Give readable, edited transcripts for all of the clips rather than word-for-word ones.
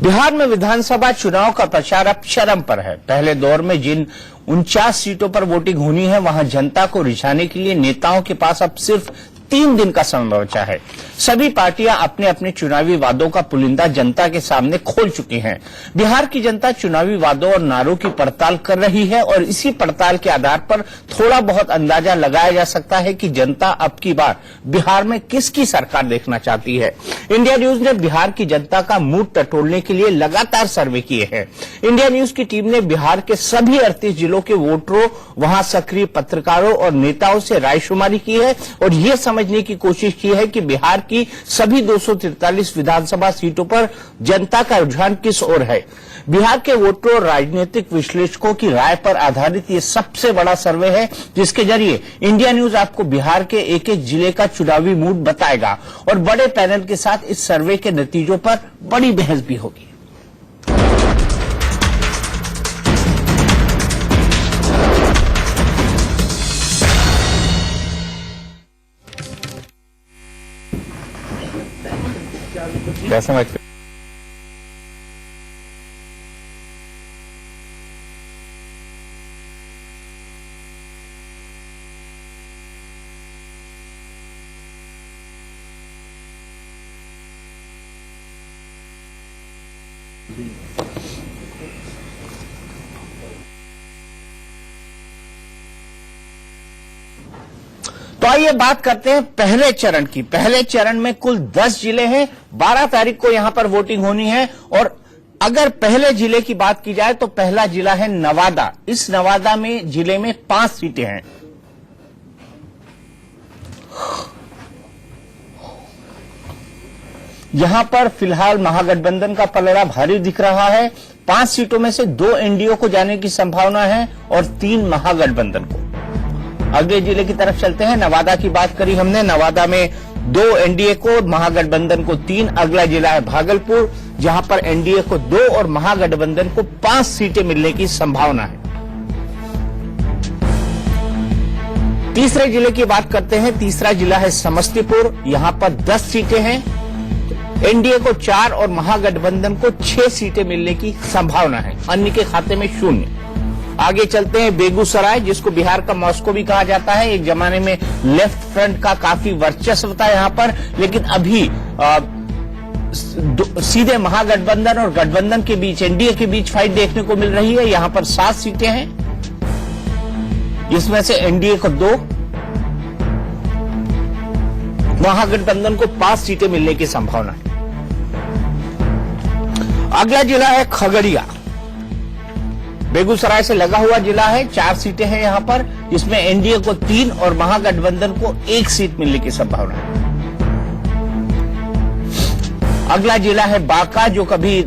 बिहार में विधानसभा चुनाव का प्रचार अब चरम पर है। पहले दौर में जिन 49 सीटों पर वोटिंग होनी है, वहां जनता को रिझाने के लिए नेताओं के पास अब सिर्फ 3 दिन का समय बचा है। सभी पार्टियां अपने अपने चुनावी वादों का पुलिंदा जनता के सामने खोल चुकी हैं। बिहार की जनता चुनावी वादों और नारों की पड़ताल कर रही है और इसी पड़ताल के आधार पर थोड़ा बहुत अंदाजा लगाया जा सकता है कि जनता अब की बार बिहार में किसकी सरकार देखना चाहती है। इंडिया न्यूज ने बिहार की जनता का मूड टटोलने के लिए लगातार सर्वे किए हैं। इंडिया न्यूज की टीम ने बिहार के सभी 38 जिलों के वोटरों, वहां सक्रिय पत्रकारों और नेताओं से रायशुमारी की है और यह समझने की कोशिश की है कि बिहार की सभी 243 विधानसभा सीटों पर जनता का रुझान किस ओर है। बिहार के वोटरों और राजनीतिक विश्लेषकों की राय पर आधारित ये सबसे बड़ा सर्वे है, जिसके जरिए इंडिया न्यूज आपको बिहार के एक एक जिले का चुनावी मूड बताएगा और बड़े पैनल के साथ इस सर्वे के नतीजों पर बड़ी बहस भी होगी। क्या समझते? तो आइए बात करते हैं पहले चरण की। पहले चरण में कुल 10 जिले हैं। 12 तारीख को यहां पर वोटिंग होनी है और अगर पहले जिले की बात की जाए तो पहला जिला है नवादा। इस नवादा में जिले में 5 सीटें हैं। यहां पर फिलहाल महागठबंधन का पलड़ा भारी दिख रहा है। 5 सीटों में से 2 एनडीए को जाने की संभावना है और 3 महागठबंधन को। अगले जिले की तरफ चलते हैं। नवादा की बात करी हमने। नवादा में 2 एनडीए को, महागठबंधन को 3। अगला जिला है भागलपुर, जहां पर एनडीए को 2 और महागठबंधन को 5 सीटें मिलने की संभावना है। तीसरे जिले की बात करते हैं। तीसरा जिला है समस्तीपुर। यहां पर 10 सीटें हैं। एनडीए को 4 और महागठबंधन को 6 सीटें मिलने की संभावना है। अन्य के खाते में 0। आगे चलते हैं बेगूसराय, जिसको बिहार का मॉस्को भी कहा जाता है। एक जमाने में लेफ्ट फ्रंट का काफी वर्चस्व था यहां पर, लेकिन अभी सीधे महागठबंधन और गठबंधन के बीच, एनडीए के बीच फाइट देखने को मिल रही है। यहां पर 7 सीटें हैं, जिसमें से एनडीए को 2, महागठबंधन को 5 सीटें मिलने की संभावना है। अगला जिला है खगड़िया। बेगूसराय से लगा हुआ जिला है। 4 सीटें हैं यहां पर, जिसमें एनडीए को 3 और महागठबंधन को 1 सीट मिलने की संभावना है। अगला जिला है बांका, जो कभी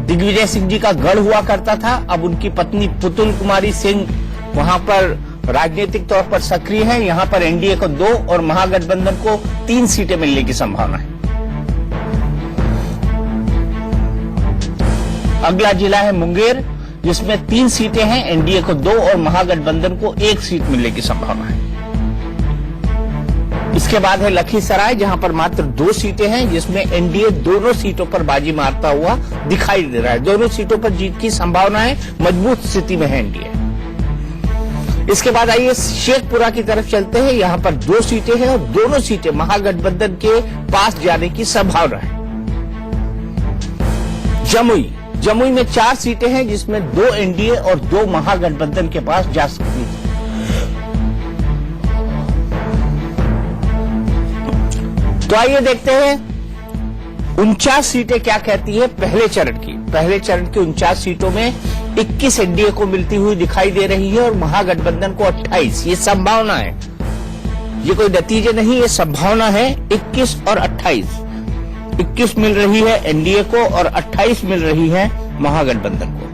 दिग्विजय सिंह जी का गढ़ हुआ करता था। अब उनकी पत्नी पुतुल कुमारी सिंह वहां पर राजनीतिक तौर पर सक्रिय है। यहां पर एनडीए को 2 और महागठबंधन को 3 सीटें मिलने की संभावना है। अगला जिला है मुंगेर, जिसमें 3 सीटें हैं। एनडीए को 2 और महागठबंधन को 1 सीट मिलने की संभावना है। इसके बाद है लखीसराय, जहां पर मात्र 2 सीटें हैं, जिसमें एनडीए दोनों सीटों पर बाजी मारता हुआ दिखाई दे रहा है। दोनों सीटों पर जीत की संभावना है। मजबूत स्थिति में है एनडीए। इसके बाद आइए शेखपुरा की तरफ चलते हैं। यहां पर 2 सीटें हैं और दोनों सीटें महागठबंधन के पास जाने की संभावना है। जमुई में 4 सीटें हैं, जिसमें 2 एनडीए और 2 महागठबंधन के पास जा सकती है। तो आइए देखते हैं 49 सीटें क्या कहती है पहले चरण की। पहले चरण की 49 सीटों में 21 एनडीए को मिलती हुई दिखाई दे रही है और महागठबंधन को 28। ये संभावना है, ये कोई नतीजे नहीं, ये संभावना है। 21 और 28, 21 मिल रही है एनडीए को और 28 मिल रही है महागठबंधन को।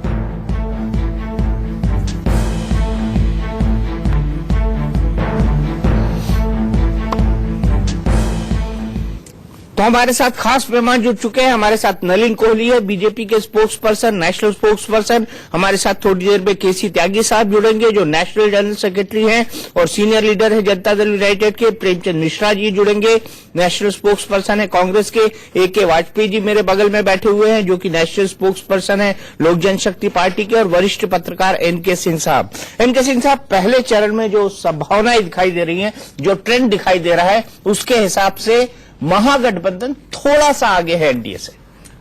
तो हमारे साथ खास मेहमान जुड़ चुके हैं। हमारे साथ नलिन कोहली है, बीजेपी के spokes person, national spokes person. हमारे साथ थोड़ी देर में केसी त्यागी साहब जुड़ेंगे, जो नेशनल जनरल सेक्रेटरी हैं और सीनियर लीडर है जनता दल यूनाइटेड के। प्रेमचंद मिश्रा जी जुड़ेंगे, नेशनल स्पोक्स पर्सन है कांग्रेस के। ए.के. वाजपेयी जी मेरे बगल में बैठे हुए हैं, जो कि नेशनल स्पोक्स पर्सन है लोक जनशक्ति पार्टी के। और वरिष्ठ पत्रकार एन.के. सिंह साहब। एन.के. सिंह साहब, पहले चरण में जो संभावनाएं दिखाई दे रही हैं, जो ट्रेंड दिखाई दे रहा है, उसके हिसाब से महागठबंधन थोड़ा सा आगे है एनडीए से।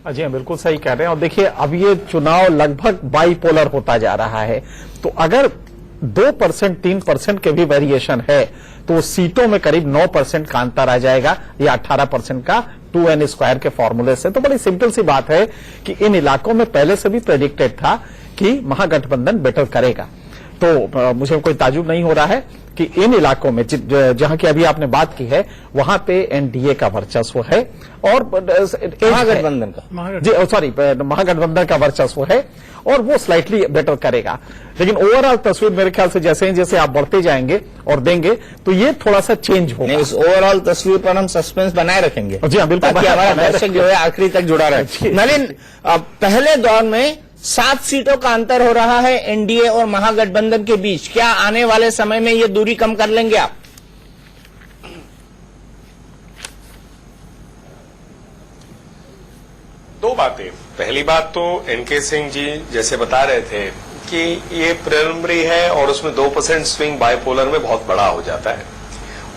जी हाँ, बिल्कुल सही कह रहे हैं। और देखिए, अब ये चुनाव लगभग बाइपोलर होता जा रहा है, तो अगर 2% 3% के भी वेरिएशन है तो सीटों में करीब 9% का अंतर आ जाएगा, या 18% का 2n² के फॉर्मूले से। तो बड़ी सिंपल सी बात है कि इन इलाकों में पहले से भी प्रेडिक्टेड था कि महागठबंधन बेटर करेगा। तो मुझे कोई ताजुब नहीं हो रहा है कि इन इलाकों में जहां की अभी आपने बात की है, वहां पे एनडीए का वर्चस्व है और महागठबंधन का जी सॉरी महागठबंधन का वर्चस्व है और वो स्लाइटली बेटर करेगा। लेकिन ओवरऑल तस्वीर मेरे ख्याल से जैसे जैसे आप बढ़ते जाएंगे और देंगे तो ये थोड़ा सा चेंज होगा। इस ओवरऑल तस्वीर पर हम सस्पेंस बनाए रखेंगे। जी हाँ, बिल्कुल, ताकि हमारा दर्शक जो है आखिरी तक जुड़ा रहे। नलिन, पहले दौर में 7 सीटों का अंतर हो रहा है एनडीए और महागठबंधन के बीच। क्या आने वाले समय में ये दूरी कम कर लेंगे आप? दो बातें। पहली बात तो एन.के. सिंह जी जैसे बता रहे थे कि ये प्रिलिमिनरी है और उसमें 2% स्विंग बाइपोलर में बहुत बड़ा हो जाता है,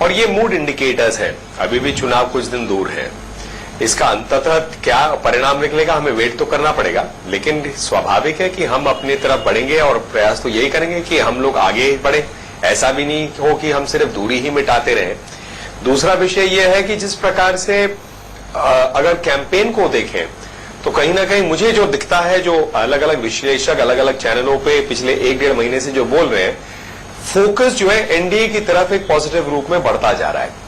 और ये मूड इंडिकेटर्स है। अभी भी चुनाव कुछ दिन दूर है। इसका अंततः क्या परिणाम निकलेगा हमें वेट तो करना पड़ेगा, लेकिन स्वाभाविक है कि हम अपनी तरफ बढ़ेंगे और प्रयास तो यही करेंगे कि हम लोग आगे बढ़े। ऐसा भी नहीं हो कि हम सिर्फ दूरी ही मिटाते रहें। दूसरा विषय यह है कि जिस प्रकार से अगर कैंपेन को देखें तो कहीं ना कहीं मुझे जो दिखता है, जो अलग अलग विश्लेषक अलग अलग चैनलों पे पिछले 1-1.5 महीने से जो बोल रहे हैं, फोकस जो है एनडीए की तरफ एक पॉजिटिव रूप में बढ़ता जा रहा है।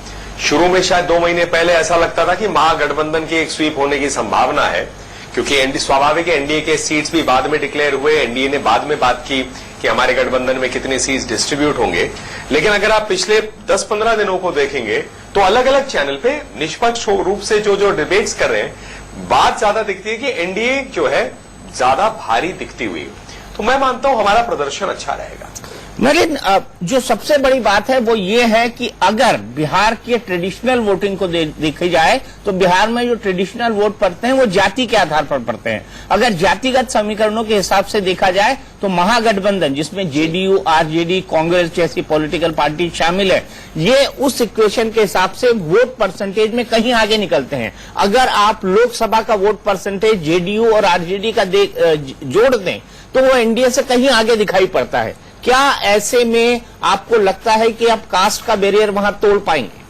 शुरू में शायद 2 महीने पहले ऐसा लगता था कि महागठबंधन की एक स्वीप होने की संभावना है, क्योंकि स्वाभाविक है एनडीए के सीट्स भी बाद में डिक्लेयर हुए। एनडीए ने बाद में बात की कि हमारे गठबंधन में कितने सीट्स डिस्ट्रीब्यूट होंगे। लेकिन अगर आप पिछले 10-15 दिनों को देखेंगे तो अलग अलग चैनल पे निष्पक्ष रूप से जो डिबेट्स कर रहे हैं, बात ज्यादा दिखती है कि एनडीए जो है ज्यादा भारी दिखती हुई। तो मैं मानता हूं हमारा प्रदर्शन अच्छा रहेगा। नलिन, जो सबसे बड़ी बात है वो ये है कि अगर बिहार की ट्रेडिशनल वोटिंग को देखी जाए तो बिहार में जो ट्रेडिशनल वोट पड़ते हैं वो जाति के आधार पर पड़ते हैं। अगर जातिगत समीकरणों के हिसाब से देखा जाए तो महागठबंधन, जिसमें जेडीयू, आरजेडी, कांग्रेस जैसी पॉलिटिकल पार्टी शामिल है, ये उस इक्वेशन के हिसाब से वोट परसेंटेज में कहीं आगे निकलते हैं। अगर आप लोकसभा का वोट परसेंटेज जेडीयू और आरजेडी का जोड़ दें तो वो एनडीए से कहीं आगे दिखाई पड़ता है। क्या ऐसे में आपको लगता है कि आप कास्ट का बैरियर वहां तोड़ पाएंगे?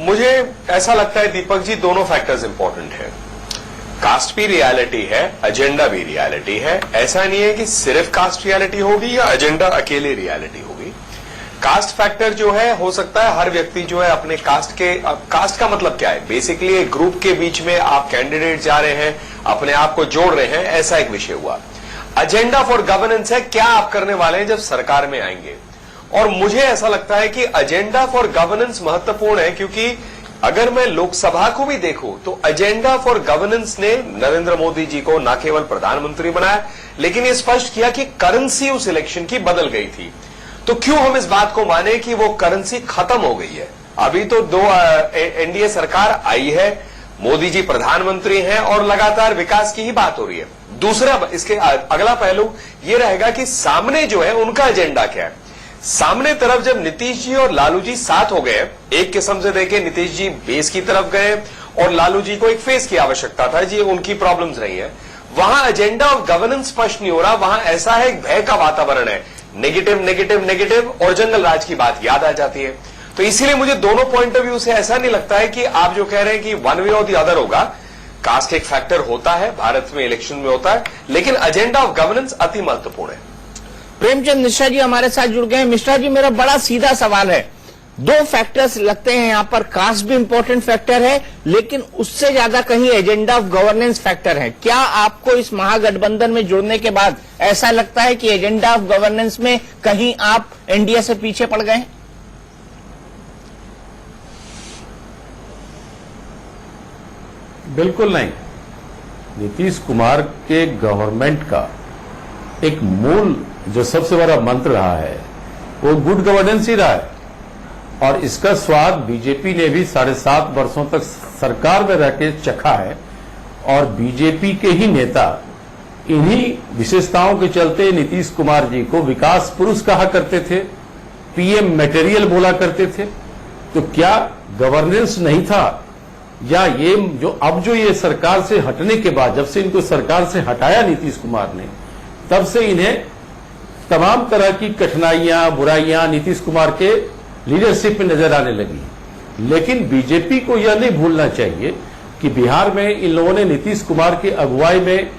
मुझे ऐसा लगता है दीपक जी, दोनों फैक्टर्स इंपॉर्टेंट है। कास्ट भी रियलिटी है, एजेंडा भी रियलिटी है। ऐसा नहीं है कि सिर्फ कास्ट रियलिटी होगी या एजेंडा अकेले रियलिटी होगी। कास्ट फैक्टर जो है, हो सकता है हर व्यक्ति जो है अपने कास्ट का मतलब क्या है, बेसिकली एक ग्रुप के बीच में आप कैंडिडेट जा रहे हैं, अपने आप को जोड़ रहे हैं, ऐसा एक विषय हुआ। एजेंडा फॉर गवर्नेंस है, क्या आप करने वाले हैं जब सरकार में आएंगे। और मुझे ऐसा लगता है कि एजेंडा फॉर गवर्नेंस महत्वपूर्ण है, क्योंकि अगर मैं लोकसभा को भी देखूं तो एजेंडा फॉर गवर्नेंस ने नरेंद्र मोदी जी को न केवल प्रधानमंत्री बनाया, लेकिन यह स्पष्ट किया कि करेंसी उस इलेक्शन की बदल गई थी। तो क्यों हम इस बात को माने कि वो करेंसी खत्म हो गई है। अभी तो 2 एनडीए सरकार आई है, मोदी जी प्रधानमंत्री हैं और लगातार विकास की ही बात हो रही है। दूसरा, इसके अगला पहलू ये रहेगा कि सामने जो है उनका एजेंडा क्या है। सामने तरफ जब नीतीश जी और लालू जी साथ हो गए, एक किस्म से देखें नीतीश जी बेस की तरफ गए और लालू जी को एक फेस की आवश्यकता था, जी उनकी प्रॉब्लम्स रही है। वहां एजेंडा ऑफ गवर्नेंस स्पष्ट नहीं हो रहा, वहां ऐसा है भय का वातावरण है, नेगेटिव नेगेटिव नेगेटिव, और जंगल राज की बात याद आ जाती है। तो इसीलिए मुझे दोनों पॉइंट ऑफ व्यू से ऐसा नहीं लगता है कि आप जो कह रहे हैं कि वन वे और द अदर होगा। कास्ट एक फैक्टर होता है, भारत में इलेक्शन में होता है, लेकिन एजेंडा ऑफ गवर्नेंस अति महत्वपूर्ण है। प्रेमचंद मिश्रा जी हमारे साथ जुड़ गए हैं। मिश्रा जी, मेरा बड़ा सीधा सवाल है, दो फैक्टर्स लगते हैं यहां पर, कास्ट भी इंपॉर्टेंट फैक्टर है, लेकिन उससे ज्यादा कहीं एजेंडा ऑफ गवर्नेंस फैक्टर है। क्या आपको इस महागठबंधन में जुड़ने के बाद ऐसा लगता है कि एजेंडा ऑफ गवर्नेंस में कहीं आप एनडीए से पीछे पड़ गए? बिल्कुल नहीं। नीतीश कुमार के गवर्नमेंट का एक मूल जो सबसे बड़ा मंत्र रहा है वो गुड गवर्नेंस ही रहा है, और इसका स्वाद बीजेपी ने भी 7.5 वर्षों तक सरकार में रह के चखा है। और बीजेपी के ही नेता इन्हीं विशेषताओं के चलते नीतीश कुमार जी को विकास पुरुष कहा करते थे, पीएम मटेरियल बोला करते थे। तो क्या गवर्नेंस नहीं था? या ये जो ये सरकार से हटने के बाद, जब से इनको सरकार से हटाया नीतीश कुमार ने, तब से इन्हें तमाम तरह की कठिनाइयां, बुराइयां नीतीश कुमार के लीडरशिप में नजर आने लगी। लेकिन बीजेपी को यह नहीं भूलना चाहिए कि बिहार में इन लोगों ने नीतीश कुमार की अगुवाई में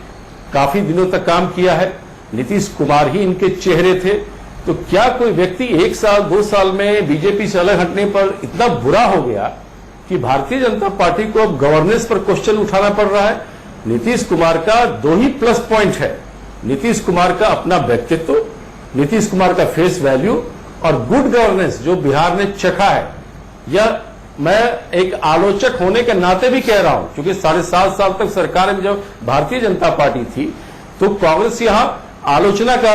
काफी दिनों तक काम किया है। नीतीश कुमार ही इनके चेहरे थे। तो क्या कोई व्यक्ति 1 साल 2 साल में बीजेपी से अलग हटने पर इतना बुरा हो गया कि भारतीय जनता पार्टी को अब गवर्नेंस पर क्वेश्चन उठाना पड़ रहा है? नीतीश कुमार का 2 ही प्लस पॉइंट है। नीतीश कुमार का अपना व्यक्तित्व, नीतीश कुमार का फेस वैल्यू और गुड गवर्नेंस जो बिहार ने चखा है। यह मैं एक आलोचक होने के नाते भी कह रहा हूं, क्योंकि 7.5 साल तक सरकार में जब भारतीय जनता पार्टी थी तो कांग्रेस यहां आलोचना का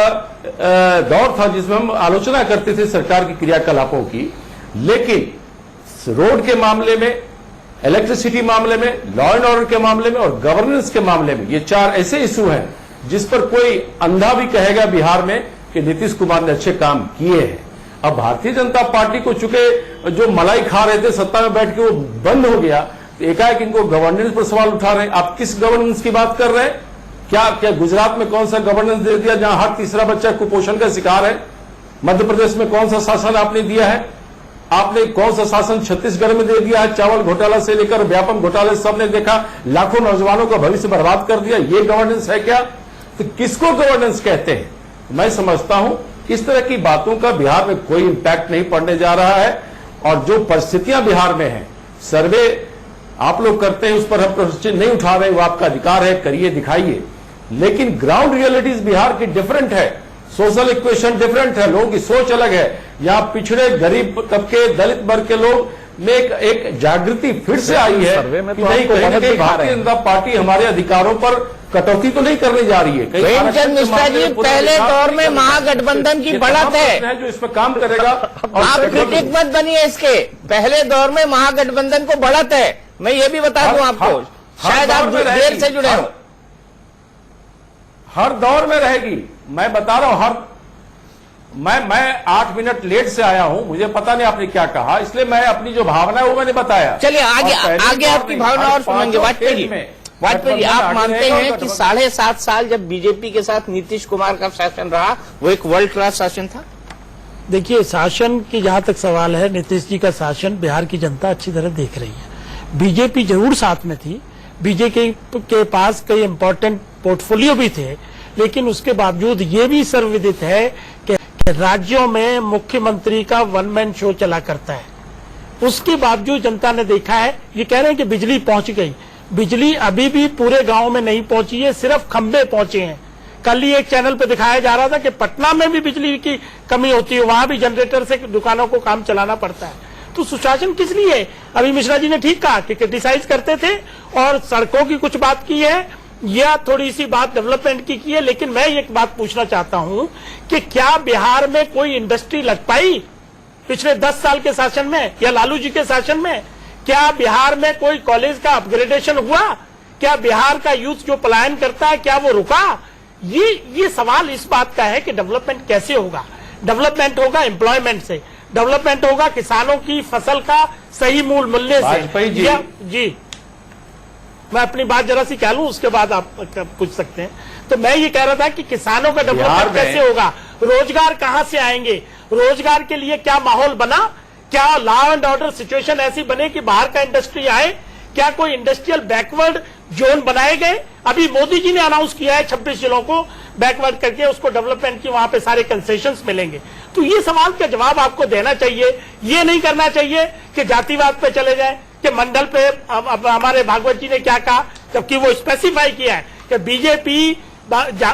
दौर था, जिसमें हम आलोचना करते थे सरकार की क्रियाकलापों की। लेकिन रोड के मामले में, इलेक्ट्रिसिटी मामले में, लॉ एंड ऑर्डर के मामले में और गवर्नेंस के मामले में, ये 4 ऐसे इशू हैं जिस पर कोई अंधा भी कहेगा बिहार में कि नीतीश कुमार ने अच्छे काम किए हैं। अब भारतीय जनता पार्टी को चूंकि जो मलाई खा रहे थे सत्ता में बैठ के वो बंद हो गया, तो एकाएक इनको गवर्नेंस पर सवाल उठा रहे हैं। आप किस गवर्नेंस की बात कर रहे हैं? क्या गुजरात में कौन सा गवर्नेंस दे दिया जहां हर तीसरा बच्चा कुपोषण का शिकार है? मध्य प्रदेश में कौन सा शासन आपने दिया है? आपने कौन सा शासन छत्तीसगढ़ में दे दिया है? चावल घोटाला से लेकर व्यापम घोटाले सबने देखा, लाखों नौजवानों का भविष्य बर्बाद कर दिया। ये गवर्नेंस है क्या? तो किसको गवर्नेंस कहते हैं? मैं समझता हूं इस तरह की बातों का बिहार में कोई इंपैक्ट नहीं पड़ने जा रहा है। और जो परिस्थितियां बिहार में हैं, सर्वे आप लोग करते हैं, उस पर हम प्रश्न नहीं उठा रहे, वो आपका अधिकार है, करिए, दिखाइए। लेकिन ग्राउंड रियलिटीज बिहार की डिफरेंट है, सोशल इक्वेशन डिफरेंट है, लोगों की सोच अलग है। यहां पिछड़े गरीब तबके, दलित वर्ग के लोग में एक जागृति फिर से आई है कि नहीं, कहीं ना कहीं भारतीय जनता पार्टी हमारे अधिकारों पर कटौती तो नहीं करने जा रही है। प्रेमचंद मिश्रा जी, पहले दौर में महागठबंधन की बढ़त है जो इस पर काम करेगा। आप क्रिटिक मत बनिए इसके। पहले दौर में महागठबंधन को बढ़त है, मैं ये भी बता दूं आपको, शायद आप देर से जुड़े हो। हर दौर में रहेगी, मैं बता रहा हूं। मैं 8 मिनट लेट से आया हूं, मुझे पता नहीं आपने क्या कहा, इसलिए मैं अपनी जो भावना है वो मैंने बताया। चलिए आगे आपकी भावना और सुनेंगे। वाजपेयी जी, आप मानते हैं कि 7.5 साल जब बीजेपी के साथ नीतीश कुमार का शासन रहा वो एक वर्ल्ड क्लास शासन था? देखिए, शासन की जहां तक सवाल है, नीतीश जी का शासन बिहार की जनता अच्छी तरह देख रही है। बीजेपी जरूर साथ में थी, बीजेपी के पास कई इंपॉर्टेंट पोर्टफोलियो भी थे, लेकिन उसके बावजूद ये भी सर्वविदित है कि राज्यों में मुख्यमंत्री का वन मैन शो चला करता है। उसके बावजूद जनता ने देखा है, ये कह रहे हैं कि बिजली पहुंच गई, बिजली अभी भी पूरे गांव में नहीं पहुंची है, सिर्फ खंबे पहुंचे हैं। कल ही एक चैनल पे दिखाया जा रहा था कि पटना में भी बिजली की कमी होती है, वहां भी जनरेटर से दुकानों को काम चलाना पड़ता है। तो सुशासन किस लिए? अभी मिश्रा जी ने ठीक कहा कि क्रिटिसाइज करते थे और सड़कों की कुछ बात की है या थोड़ी सी बात डेवलपमेंट की है, लेकिन मैं एक बात पूछना चाहता हूं कि क्या बिहार में कोई इंडस्ट्री लग पाई पिछले 10 साल के शासन में या लालू जी के शासन में? क्या बिहार में कोई कॉलेज का अपग्रेडेशन हुआ? क्या बिहार का यूथ जो पलायन करता है क्या वो रुका? ये सवाल इस बात का है कि डेवलपमेंट कैसे होगा? डेवलपमेंट होगा एम्प्लॉयमेंट से, डेवलपमेंट होगा किसानों की फसल का सही मूल्य से। जी, मैं अपनी बात जरा सी कह लूं, उसके बाद आप पूछ सकते हैं। तो मैं ये कह रहा था कि किसानों का डेवलपमेंट कैसे होगा, रोजगार कहां से आएंगे, रोजगार के लिए क्या माहौल बना, क्या लॉ एंड ऑर्डर सिचुएशन ऐसी बने कि बाहर का इंडस्ट्री आए, क्या कोई इंडस्ट्रियल बैकवर्ड जोन बनाए गए? अभी मोदी जी ने अनाउंस किया है 26 जिलों को बैकवर्ड करके उसको डेवलपमेंट की वहां पे सारे कंसेशंस मिलेंगे। तो ये सवाल का जवाब आपको देना चाहिए। ये नहीं करना चाहिए कि जातिवाद पे चले जाए कि मंडल पे। अब हमारे भागवत जी ने क्या कहा, जबकि वो स्पेसिफाई किया है कि बीजेपी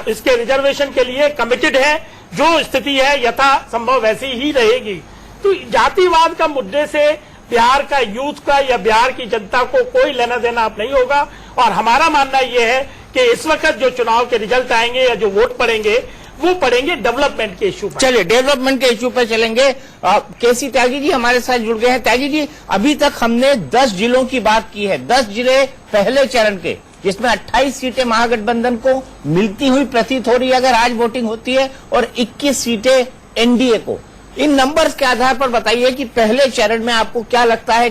इसके रिजर्वेशन के लिए कमिटेड है, जो स्थिति है यथा संभव वैसी ही रहेगी। तो जातिवाद का मुद्दे से बिहार का यूथ का या बिहार की जनता को कोई लेना देना अब नहीं होगा। और हमारा मानना यह है कि इस वक्त जो चुनाव के रिजल्ट आएंगे या जो वोट पड़ेंगे वो पड़ेंगे डेवलपमेंट के इश्यू पर। चलिए डेवलपमेंट के इश्यू पर चलेंगे। केसी त्यागी जी हमारे साथ जुड़ गए हैं। त्यागी जी, अभी तक हमने 10 जिलों की बात की है, 10 जिले पहले चरण के, जिसमें 28 सीटें महागठबंधन को मिलती हुई प्रतीत हो रही है अगर आज वोटिंग होती है, और 21 सीटें एनडीए को। इन नंबर्स के आधार पर बताइए कि पहले चरण में आपको क्या लगता है,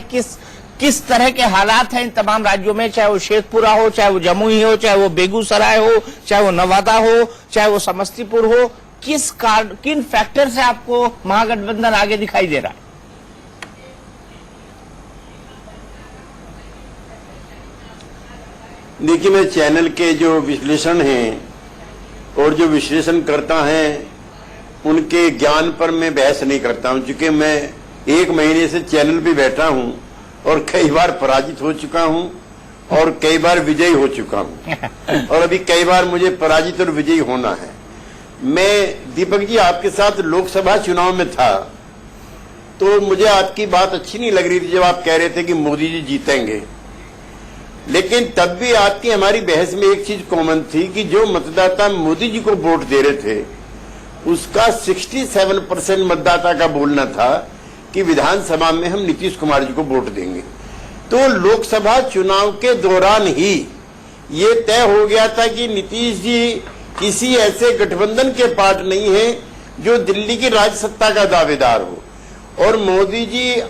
किस तरह के हालात हैं इन तमाम राज्यों में, चाहे वो शेखपुरा हो, चाहे वो जमुई हो, चाहे वो बेगूसराय हो, चाहे वो नवादा हो, चाहे वो समस्तीपुर हो, किन फैक्टर से आपको महागठबंधन आगे दिखाई दे रहा है? देखिए, मैं चैनल के जो विश्लेषण हैं और जो विश्लेषणकर्ता हैं उनके ज्ञान पर मैं बहस नहीं करता हूं, क्योंकि मैं 1 महीने से चैनल पे बैठा हूं और कई बार पराजित हो चुका हूं और कई बार विजयी हो चुका हूं और अभी कई बार मुझे पराजित और विजयी होना है। मैं दीपक जी आपके साथ लोकसभा चुनाव में था तो मुझे आपकी बात अच्छी नहीं लग रही थी जब आप कह रहे थे कि मोदी जी जीतेंगे, लेकिन तब भी आपकी हमारी बहस में एक चीज कॉमन थी कि जो मतदाता मोदी जी को वोट दे रहे थे उसका 67% मतदाता का बोलना था कि विधानसभा में हम नीतीश कुमार जी को वोट देंगे। तो लोकसभा चुनाव के दौरान ही ये तय हो गया था कि नीतीश जी किसी ऐसे गठबंधन के पार्ट नहीं है जो दिल्ली की राज्य सत्ता का दावेदार हो, और मोदी जी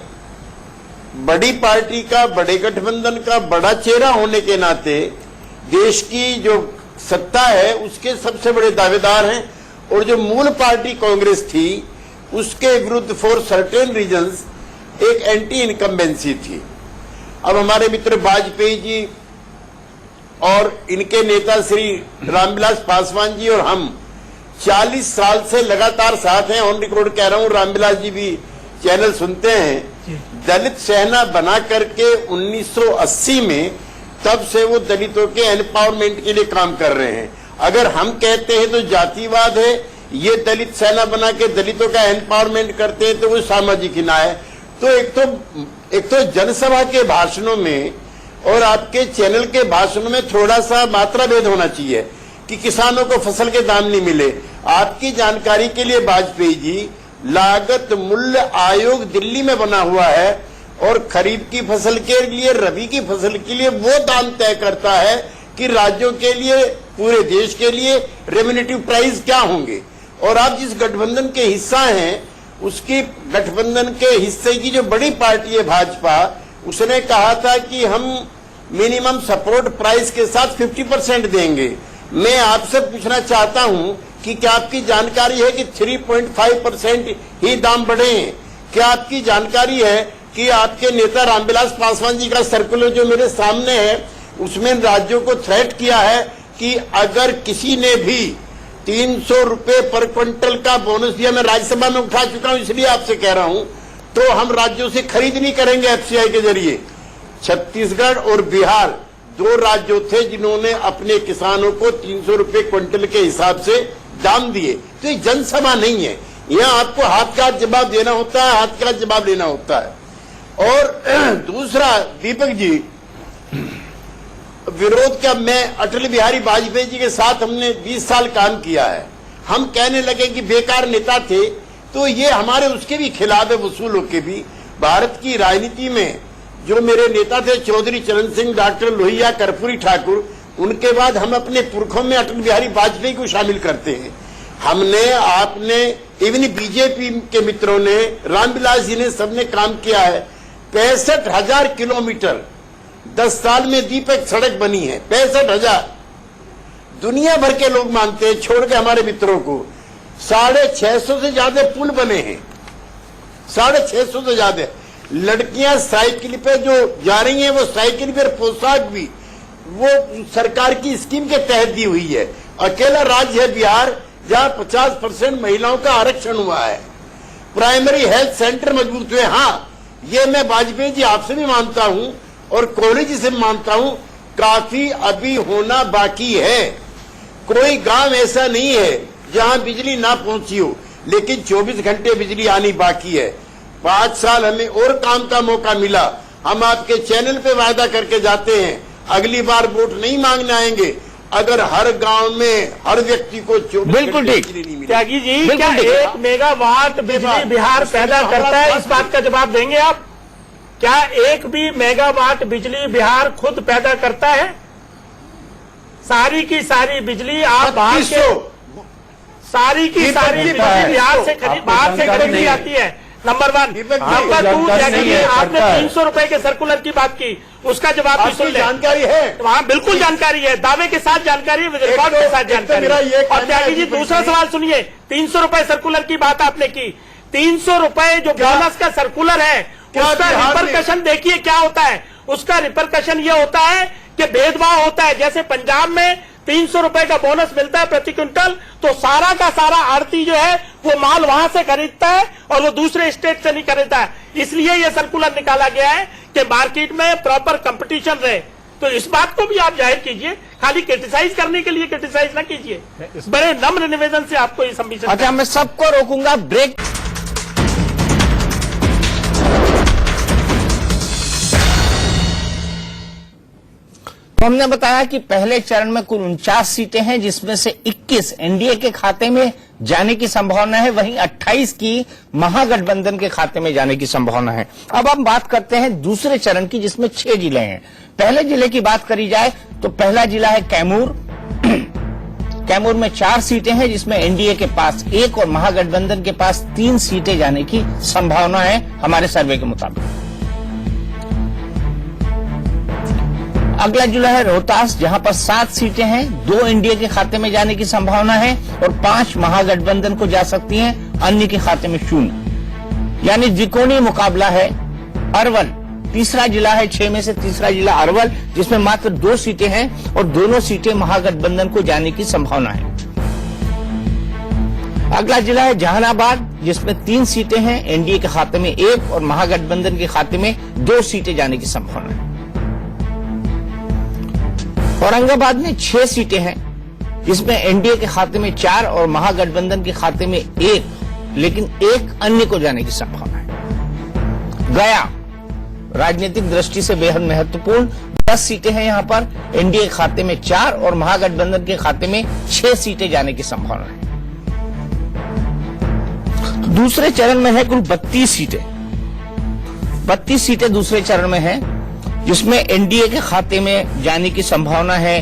बड़ी पार्टी का, बड़े गठबंधन का बड़ा चेहरा होने के नाते देश की जो सत्ता है उसके सबसे बड़े दावेदार हैं, और जो मूल पार्टी कांग्रेस थी उसके विरुद्ध फॉर सर्टेन रीजंस एक एंटी इनकम्बेंसी थी। अब हमारे मित्र वाजपेयी जी और इनके नेता श्री रामविलास पासवान जी और हम 40 साल से लगातार साथ हैं। ऑन रिकॉर्ड कह रहा हूं, रामविलास जी भी चैनल सुनते हैं। दलित सेना बना करके 1980 में तब से वो दलितों के एम्पावरमेंट के लिए काम कर रहे हैं। अगर हम कहते हैं तो जातिवाद है, ये दलित सेना बना के दलितों का एम्पावरमेंट करते हैं तो वो सामाजिक न्याय है। तो एक तो जनसभा के भाषणों में और आपके चैनल के भाषणों में थोड़ा सा मात्रा भेद होना चाहिए कि किसानों को फसल के दाम नहीं मिले। आपकी जानकारी के लिए वाजपेयी जी, लागत मूल्य आयोग दिल्ली में बना हुआ है और खरीफ की फसल के लिए, रबी की फसल के लिए वो दाम तय करता है कि राज्यों के लिए, पूरे देश के लिए रेम्युनेटिव प्राइस क्या होंगे। और आप जिस गठबंधन के हिस्सा हैं उसकी गठबंधन के हिस्से की जो बड़ी पार्टी है भाजपा, उसने कहा था कि हम मिनिमम सपोर्ट प्राइस के साथ 50% देंगे। मैं आपसे पूछना चाहता हूं कि क्या आपकी जानकारी है कि 3.5% ही दाम बढ़े हैं? क्या आपकी जानकारी है कि आपके नेता रामविलास पासवान जी का सर्कुलर जो मेरे सामने है उसमें राज्यों को थ्रेट किया है कि अगर किसी ने भी 300 रुपए पर क्विंटल का बोनस दिया, मैं राज्यसभा में उठा चुका हूं इसलिए आपसे कह रहा हूं, तो हम राज्यों से खरीद नहीं करेंगे एफसीआई के जरिए। छत्तीसगढ़ और बिहार 2 राज्यों थे जिन्होंने अपने किसानों को 300 रुपए क्विंटल के हिसाब से दाम दिए। तो ये जनसभा नहीं है, यहाँ आपको हाथ का जवाब देना होता है, हाथ का जवाब लेना होता है। और दूसरा, दीपक जी, विरोध का, मैं अटल बिहारी वाजपेयी जी के साथ हमने 20 साल काम किया है। हम कहने लगे कि बेकार नेता थे, तो ये हमारे उसके भी खिलाफ है, वसूलों के भी। भारत की राजनीति में जो मेरे नेता थे चौधरी चरण सिंह, डॉक्टर लोहिया, कर्पूरी ठाकुर, उनके बाद हम अपने पुरखों में अटल बिहारी वाजपेयी को शामिल करते हैं। हमने, आपने, इवन बीजेपी के मित्रों ने, रामविलास जी ने, सबने काम किया है। 65,000 किलोमीटर 10 साल में दीपक सड़क बनी है, 65,000। दुनिया भर के लोग मानते हैं, छोड़ के हमारे मित्रों को। 650 से ज्यादा पुल बने हैं, 650 से ज्यादा। लड़कियां साइकिल पे जो जा रही हैं, वो साइकिल पर पोशाक भी वो सरकार की स्कीम के तहत दी हुई है। अकेला राज्य है बिहार जहां 50% महिलाओं का आरक्षण हुआ है। प्राइमरी हेल्थ सेंटर मजबूत हुए। हाँ, ये मैं वाजपेयी जी आपसे भी मानता हूं और कोहली जी से भी मानता हूं, काफी अभी होना बाकी है। कोई गांव ऐसा नहीं है जहां बिजली ना पहुंची हो, लेकिन 24 घंटे बिजली आनी बाकी है। 5 साल हमें और काम का मौका मिला। हम आपके चैनल पे वायदा करके जाते हैं, अगली बार वोट नहीं मांगने आएंगे अगर हर गांव में हर व्यक्ति को 24 बिल्कुल घंटे ठीक। बिजली नहीं मिली। त्यागी जी, बिल्कुल क्या ठीक। 1 मेगावाट बिजली बिहार पैदा करता है? इस बात का जवाब देंगे आप? क्या 1 भी मेगावाट बिजली बिहार खुद पैदा करता है? सारी की सारी बिजली आप बाहर के, सारी की सारी बिजली बिहार से बाहर से खरीदी आती है। नंबर 1। नंबर 2, त्यागी जी, आपने 300 रुपए के सर्कुलर की बात की, उसका जवाब भी सुन आपकी ले। जानकारी है? वहाँ बिल्कुल जानकारी है, दावे के साथ जानकारी है, रिकॉर्ड के साथ जानकारी मेरा ये है। और कहना त्यागी है जी, कि दूसरा सवाल सुनिए। 300 रुपए सर्कुलर की बात आपने की, 300 रुपए जो बोनस का सर्कुलर है, क्या उसका बिहार में- रिपरकशन देखिए क्या होता है। उसका रिपरकशन ये होता है कि भेदभाव होता है। जैसे पंजाब में 300 रुपए का बोनस मिलता है प्रति क्विंटल, तो सारा का सारा आड़ती जो है वो माल वहां से खरीदता है और वो दूसरे स्टेट से नहीं खरीदता है। इसलिए ये सर्कुलर निकाला गया है कि मार्केट में प्रॉपर कंपटीशन रहे। तो इस बात को भी आप जाहिर कीजिए, खाली क्रिटिसाइज करने के लिए क्रिटिसाइज ना कीजिए। बड़े नम्र निवेदन से आपको ये सबमिशन। अच्छा, मैं सबको रोकूंगा, ब्रेक। तो हमने बताया कि पहले चरण में कुल 49 सीटें हैं, जिसमें से 21 एनडीए के खाते में जाने की संभावना है, वहीं 28 की महागठबंधन के खाते में जाने की संभावना है। अब हम बात करते हैं दूसरे चरण की, जिसमें 6 जिले हैं। पहले जिले की बात करी जाए तो पहला जिला है कैमूर। कैमूर में 4 सीटें हैं, जिसमें एनडीए के पास 1 और महागठबंधन के पास 3 सीटें जाने की संभावना है हमारे सर्वे के मुताबिक। अगला जिला है रोहतास, जहां पर 7 सीटें हैं, 2 एनडीए के खाते में जाने की संभावना है और 5 महागठबंधन को जा सकती हैं, अन्य के खाते में 0। यानी द्विकोणीय मुकाबला है। अरवल तीसरा जिला है, 6 में से तीसरा जिला अरवल, जिसमें मात्र 2 सीटें हैं और दोनों सीटें महागठबंधन को जाने की संभावना है। अगला जिला है जहानाबाद, जिसमें 3 सीटें हैं, एनडीए के खाते में 1 और महागठबंधन के खाते में 2 सीटें जाने की संभावना है। औरंगाबाद में 6 सीटें हैं, जिसमें एनडीए के खाते में 4 और महागठबंधन के खाते में 1, लेकिन 1 अन्य को जाने की संभावना है। गया राजनीतिक दृष्टि से बेहद महत्वपूर्ण, 10 सीटें हैं यहां पर, एनडीए के खाते में 4 और महागठबंधन के खाते में 6 सीटें जाने की संभावना है। तो दूसरे चरण में है कुल 32 सीटें। 32 सीटें दूसरे चरण में हैं, जिसमें एनडीए के खाते में जाने की संभावना है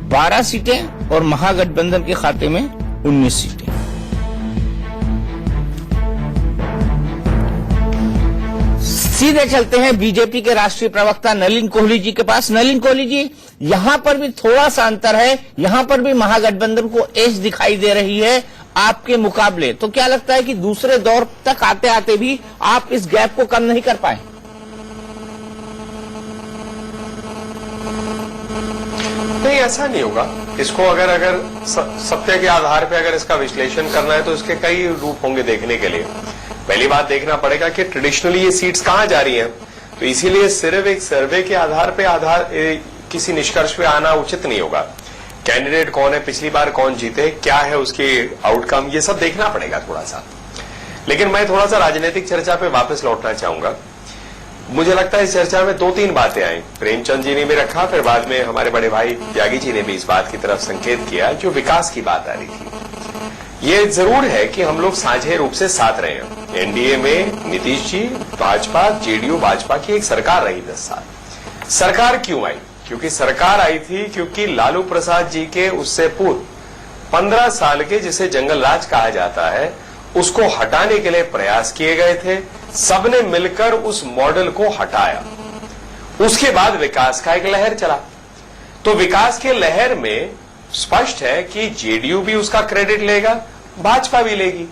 12 सीटें और महागठबंधन के खाते में 19 सीटें। सीधे चलते हैं बीजेपी के राष्ट्रीय प्रवक्ता नलिन कोहली जी के पास। नलिन कोहली जी, यहां पर भी थोड़ा सा अंतर है, यहां पर भी महागठबंधन को एज दिखाई दे रही है आपके मुकाबले। तो क्या लगता है कि दूसरे दौर तक आते आते भी आप इस गैप को कम नहीं कर पाए? नहीं, ऐसा नहीं होगा। इसको अगर सत्य के आधार पे अगर इसका विश्लेषण करना है तो इसके कई रूप होंगे देखने के लिए। पहली बात देखना पड़ेगा कि ट्रेडिशनली ये सीट्स कहां जा रही हैं, तो इसीलिए सिर्फ एक सर्वे के आधार पे किसी निष्कर्ष पे आना उचित नहीं होगा। कैंडिडेट कौन है, पिछली बार कौन जीते, क्या है उसकी आउटकम, ये सब देखना पड़ेगा थोड़ा सा। लेकिन मैं थोड़ा सा राजनीतिक चर्चा पे वापस लौटना चाहूंगा। मुझे लगता है इस चर्चा में 2-3 बातें आई। प्रेमचंद जी ने भी रखा, फिर बाद में हमारे बड़े भाई त्यागी जी ने भी इस बात की तरफ संकेत किया, जो विकास की बात आ रही थी। ये जरूर है कि हम लोग साझे रूप से साथ रहे हैं। एनडीए में नीतीश जी, भाजपा, जेडीयू, भाजपा की एक सरकार रही 10 साल। सरकार क्यों आई? क्योंकि सरकार आई थी क्योंकि लालू प्रसाद जी के उससे पूर्व 15 साल के, जिसे जंगल राज कहा जाता है, उसको हटाने के लिए प्रयास किए गए थे। सबने मिलकर उस मॉडल को हटाया। उसके बाद विकास का एक लहर चला। तो विकास के लहर में स्पष्ट है कि जेडीयू भी उसका क्रेडिट लेगा, भाजपा भी लेगी।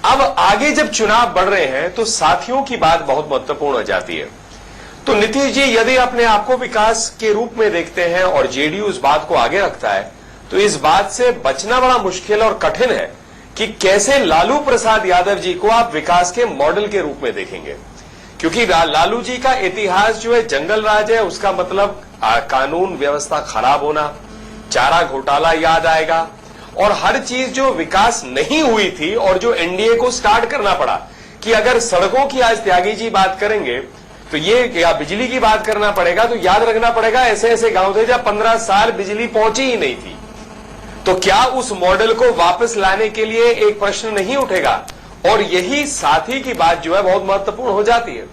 अब आगे जब चुनाव बढ़ रहे हैं तो साथियों की बात बहुत महत्वपूर्ण हो जाती है। तो नीतीश जी यदि अपने आप को विकास के रूप में देखते हैं और जेडीयू उस बात को आगे रखता है, तो इस बात से बचना बड़ा मुश्किल और कठिन है कि कैसे लालू प्रसाद यादव जी को आप विकास के मॉडल के रूप में देखेंगे। क्योंकि लालू जी का इतिहास जो है जंगल राज है, उसका मतलब कानून व्यवस्था खराब होना, चारा घोटाला याद आएगा, और हर चीज जो विकास नहीं हुई थी और जो एनडीए को स्टार्ट करना पड़ा, कि अगर सड़कों की आज त्यागी जी बात करेंगे तो ये, या बिजली की बात करना पड़ेगा, तो याद रखना पड़ेगा ऐसे ऐसे गांव थे जहां 15 साल बिजली पहुंची ही नहीं थी। तो क्या उस मॉडल को वापस लाने के लिए एक प्रश्न नहीं उठेगा? और यही साथी की बात जो है बहुत महत्वपूर्ण हो जाती है।